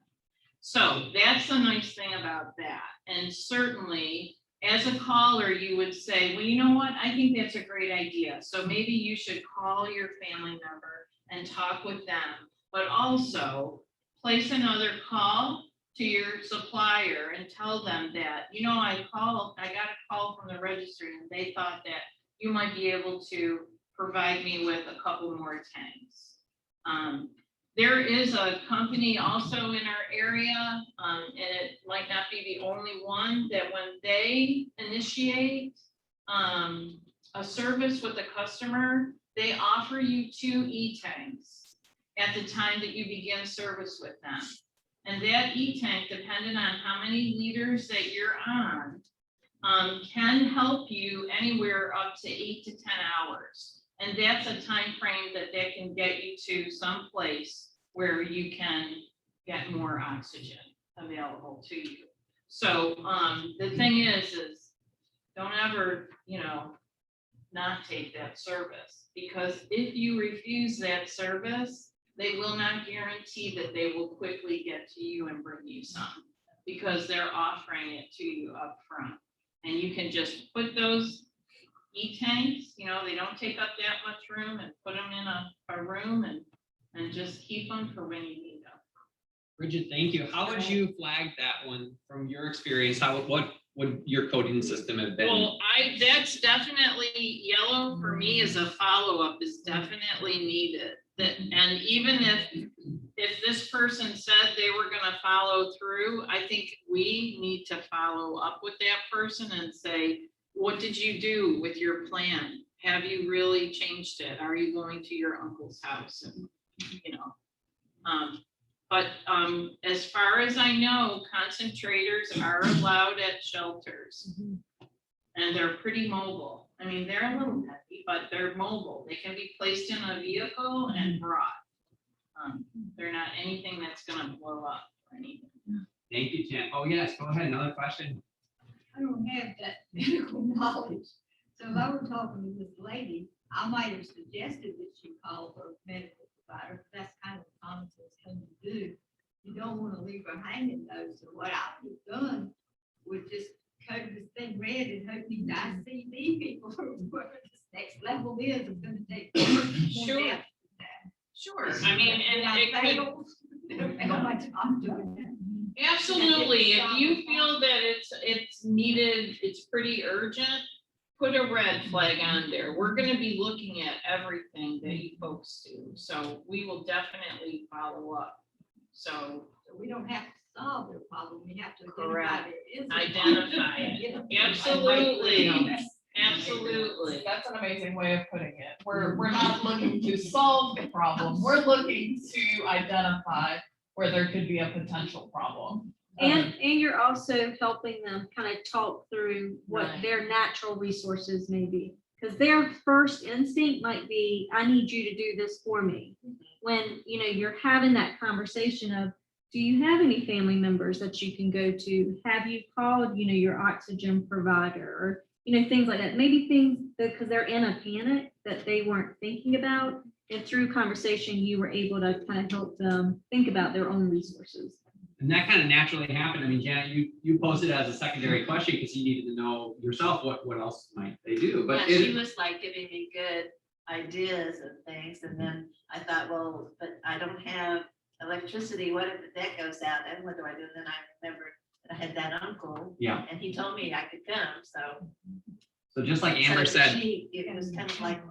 So that's the nice thing about that. And certainly, as a caller, you would say, well, you know what, I think that's a great idea. So maybe you should call your family member and talk with them, but also place another call to your supplier and tell them that, you know, I got a call from the registry and they thought that you might be able to provide me with a couple more tanks. There is a company also in our area, and it might not be the only one, that when they initiate a service with a customer, they offer you 2 e-tanks at the time that you begin service with them. And that e-tank, depending on how many liters that you're on, can help you anywhere up to 8 to 10 hours. And that's a time frame that can get you to some place where you can get more oxygen available to you. So the thing is don't ever, you know, not take that service, because if you refuse that service, they will not guarantee that they will quickly get to you and bring you some, because they're offering it to you up front. And you can just put those e-tanks, you know, they don't take up that much room, and put them in a room and just keep them for when you need them. Bridget, thank you. How would you flag that one from your experience? What would your coding system have been? Well, that's definitely yellow for me as a follow-up is definitely needed. And even if this person said they were gonna follow through, I think we need to follow up with that person and say, what did you do with your plan? Have you really changed it? Are you going to your uncle's house? And, you know, but as far as I know, concentrators are allowed at shelters, and they're pretty mobile. I mean, they're a little heavy, but they're mobile. They can be placed in a vehicle and brought. They're not anything that's gonna blow up or anything. Thank you, Jan. Oh, yes, go ahead. Another question. I don't have that medical knowledge. So if I were talking to this lady, I might have suggested that she call her medical provider. That's kind of a common sense thing to do. You don't want to leave her hanging though. So what I would have done was just coat this thing red and hope these ICD people or whatever this next level is going to take. Sure. More Sure. I mean, and it could, how much I'm doing that. absolutely, if you feel that it's needed, it's pretty urgent, put a red flag on there. We're gonna be looking at everything that you folks do, so we will definitely follow up. So We don't have to solve their problem. We have to Correct. identify Identify it. You know, Absolutely. Absolutely. That's an amazing way of putting it. We're not looking to solve the problem. We're looking to identify where there could be a potential problem. And you're also helping them kind of talk through what Right. their natural resources may be. Because their first instinct might be, I need you to do this for me. When, you know, you're having that conversation of, do you have any family members that you can go to? Have you called, you know, your oxygen provider, or, you know, things like that? Maybe things because they're in a panic that they weren't thinking about. And through conversation, you were able to kind of help them think about their own resources. And that kind of naturally happened. I mean, Janet, you posed it as a secondary question because you needed to know yourself what else might they do. But Yeah, she was like giving me good ideas of things, and then I thought, well, but I don't have electricity. What if that goes out? And what do I do? And then I remembered that I had that uncle, yeah. and he told me I could come. So just like Amber so said, it was kind of like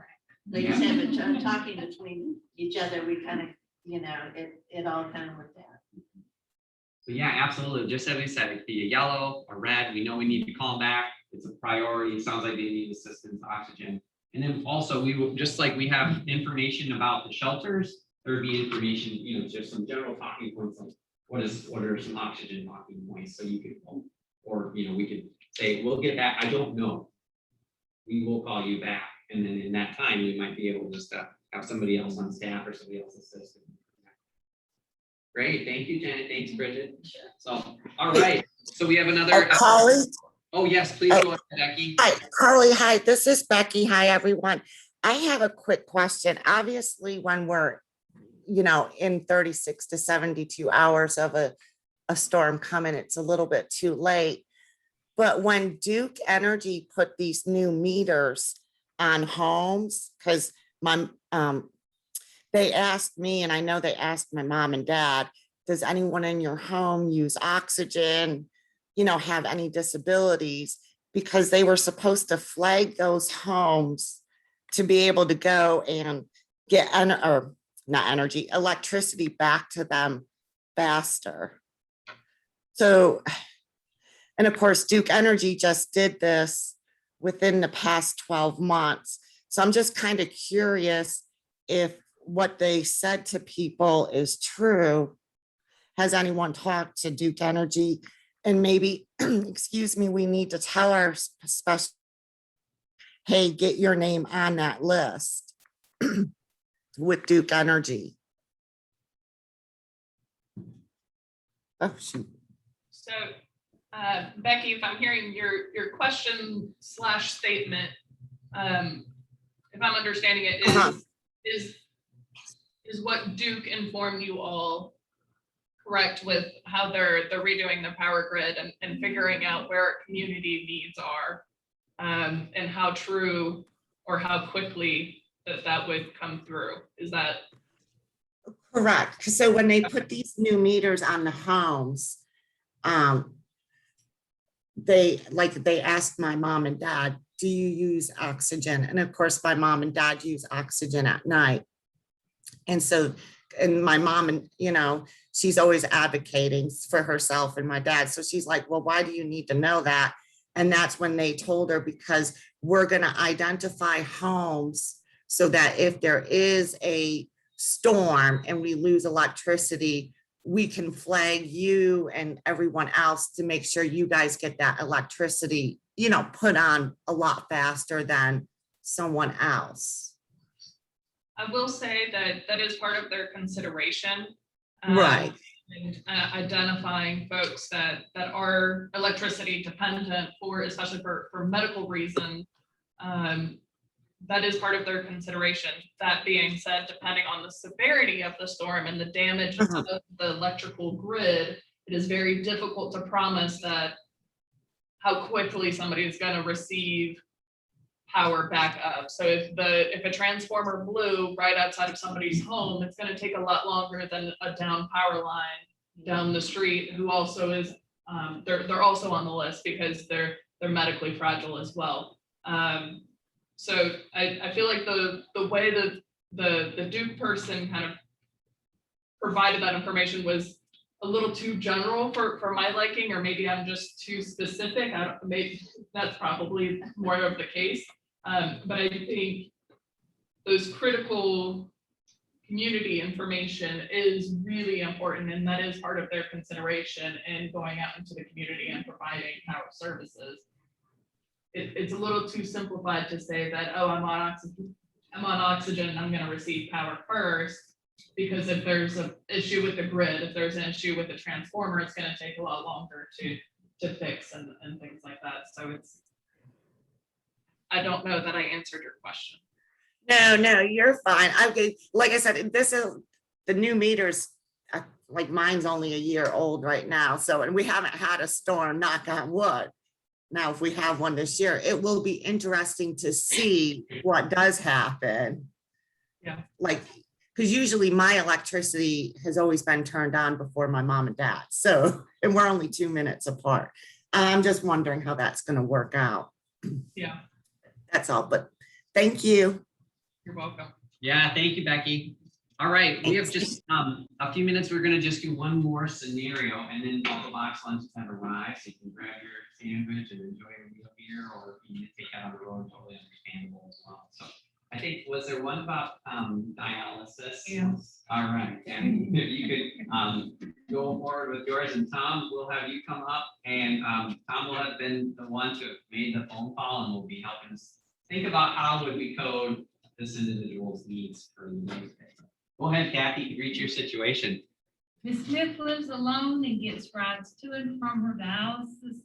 they said, but talking between each other, we kind of, you know, it all kind of worked out. so yeah, absolutely. Just as we said, it could be a yellow or red. We know we need to call back. It's a priority. It sounds like they need assistance, oxygen. And then also we will, just like we have information about the shelters, there would be information, you know, just some general talking points like what are some oxygen talking points, so you could, or, you know, we could say, we'll get back. I don't know. We will call you back. And then in that time, we might be able just to have somebody else on staff or somebody else assist. Great, thank you, Janet. Thanks, Bridget. So, all right, so we have another. Carly, Oh, yes, please Oh. go ahead, Becky. Hi, Carly. Hi, this is Becky. Hi, everyone. I have a quick question. Obviously, when we're, in 36 to 72 hours of a storm coming, it's a little bit too late. But when Duke Energy put these new meters on homes, because they asked me, and I know they asked my mom and dad, does anyone in your home use oxygen, have any disabilities? Because they were supposed to flag those homes to be able to go and get, or not energy, electricity back to them faster. So, and of course, Duke Energy just did this within the past 12 months. So I'm just kind of curious if what they said to people is true. Has anyone talked to Duke Energy? And maybe, excuse me, we need to tell our special, hey, get your name on that list with Duke Energy. Oh, shoot. So, Becky, if I'm hearing your question / statement, if I'm understanding it, is what Duke informed you all correct with how they're redoing the power grid and figuring out where community needs are, and how true or how quickly that would come through? Is that correct? So when they put these new meters on the homes, they asked my mom and dad, do you use oxygen? And of course, my mom and dad use oxygen at night. And so, and my mom, and she's always advocating for herself and my dad. So she's like, well, why do you need to know that? And that's when they told her, because we're going to identify homes so that if there is a storm and we lose electricity, we can flag you and everyone else to make sure you guys get that electricity, put on a lot faster than someone else. I will say that is part of their consideration. Right. And identifying folks that are electricity dependent especially for medical reasons. That is part of their consideration. That being said, depending on the severity of the storm and the damage of the electrical grid, it is very difficult to promise that how quickly somebody is going to receive power back up. So if a transformer blew right outside of somebody's home, it's going to take a lot longer than a down power line down the street, who also is they're also on the list because they're medically fragile as well. So I feel like the way that the Duke person kind of provided that information was a little too general for my liking, or maybe I'm just too specific. Maybe that's probably more of the case. But I think those critical community information is really important, and that is part of their consideration in going out into the community and providing power services. It's a little too simplified to say that, oh, I'm on oxygen, I'm going to receive power first, because if there's an issue with the grid, if there's an issue with the transformer, it's going to take a lot longer to fix and things like that. So I don't know that I answered your question. No, you're fine. Like I said, this is the new meters. Like mine's only a year old right now. So, and we haven't had a storm, knock on wood. Now, if we have one this year, it will be interesting to see what does happen. Yeah. Like, because usually my electricity has always been turned on before my mom and dad. So, and we're only 2 minutes apart. I'm just wondering how that's going to work out. Yeah. That's all, but thank you. You're welcome. Yeah, thank you, Becky. All right, we have just a few minutes. We're gonna just do one more scenario, and then all the box lunches have arrived, so you can grab your sandwich and enjoy your meal here, or you can take out on the road, totally understandable as well. So I think, was there one about dialysis? Yes. All right, and if you could go forward with yours, and Tom, we'll have you come up, and Tom will have been the one to have made the phone call, and will be helping us think about how would we code this individual's needs for the day. Go ahead, Kathy, read your situation. Ms. Smith lives alone and gets rides to and from her dialysis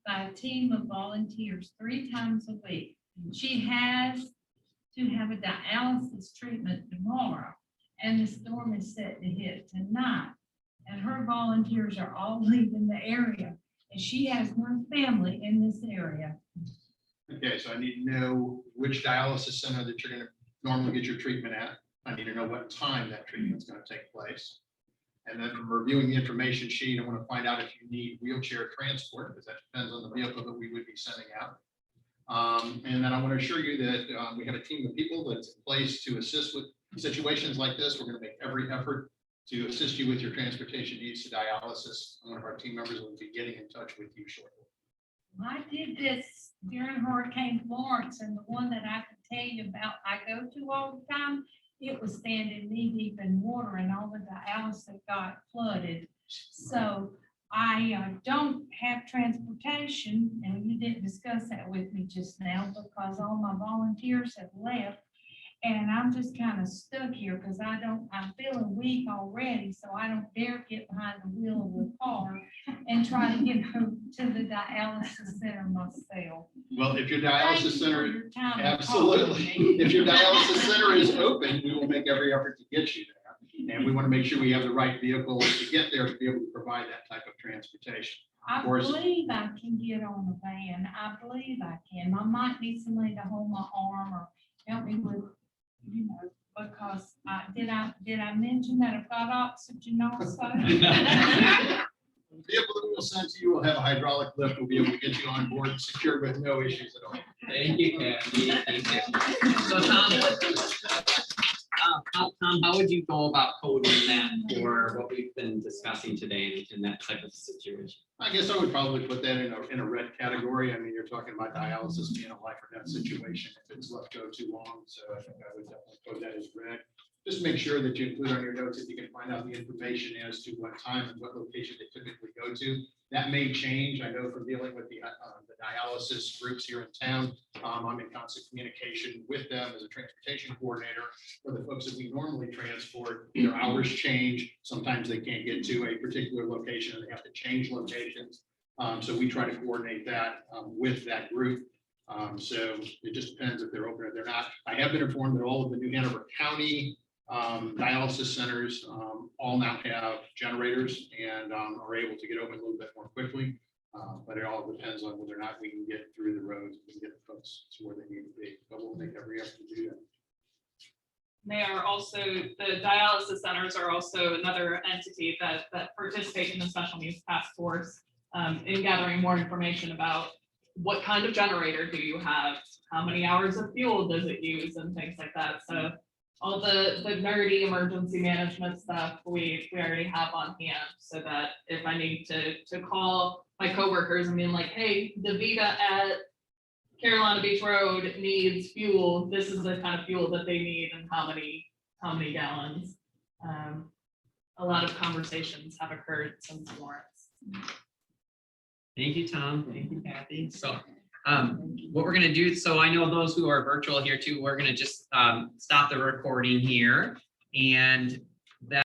by a team of volunteers 3 times a week. She has to have a dialysis treatment tomorrow, and the storm is set to hit tonight. And her volunteers are all leaving the area, and she has one family in this area. Okay, so I need to know which dialysis center that you're gonna normally get your treatment at. I need to know what time that treatment's gonna take place. And then from reviewing the information sheet, I want to find out if you need wheelchair transport, because that depends on the vehicle that we would be sending out. And then I want to assure you that we have a team of people that's in place to assist with situations like this. We're going to make every effort to assist you with your transportation needs to dialysis. One of our team members will be getting in touch with you shortly. I did this during Hurricane Florence, and the one that I can tell you about, I go to all the time, it was standing knee deep in water and all the dialysis got flooded. So I don't have transportation, and you didn't discuss that with me just now because all my volunteers have left. And I'm just kind of stuck here because I'm feeling weak already, so I don't dare get behind the wheel of the car and try to get her to the dialysis center myself. Well, if your Thank you dialysis for center, your time and absolutely. calling me. If your dialysis center is open, we will make every effort to get you there. And we want to make sure we have the right vehicle to get there to be able to provide that type of transportation. I course. believe I can get on the van. I believe I can. I might need somebody to hold my arm or help me with, because did I mention that I've got oxygen also? The vehicle that we will send to you will have a hydraulic lift. We'll be able to get you on board secured with no issues at all. Thank you, Kathy. Thank you. So Tom, how would you go about coding that for what we've been discussing today in that type of situation? I guess I would probably put that in a red category. I mean, you're talking about dialysis being a life or death situation if it's left go too long. So I think I would definitely put that as red. Just make sure that you include on your notes if you can find out the information as to what time and what location they typically go to. That may change. I know from dealing with the dialysis groups here in town, I'm in constant communication with them as a transportation coordinator. For the folks that we normally transport, their hours change. Sometimes they can't get to a particular location and they have to change locations. So we try to coordinate that with that group. So it just depends if they're open or they're not. I have been informed that all of the New Hanover County dialysis centers all now have generators and are able to get open a little bit more quickly. But it all depends on whether or not we can get through the roads and get the folks to where they need to be. But we'll make every effort to do that. They are also, the dialysis centers are also another entity that participate in the special needs task force in gathering more information about what kind of generator do you have, how many hours of fuel does it use, and things like that. So all the nerdy emergency management stuff we already have on hand, so that if I need to call my coworkers and being like, hey, the Vita at Carolina Beach Road needs fuel. This is the kind of fuel that they need and how many gallons. A lot of conversations have occurred since Lawrence. Thank you, Tom. Thank you, Kathy. So what we're gonna do, so I know those who are virtual here too, we're gonna just stop the recording here. And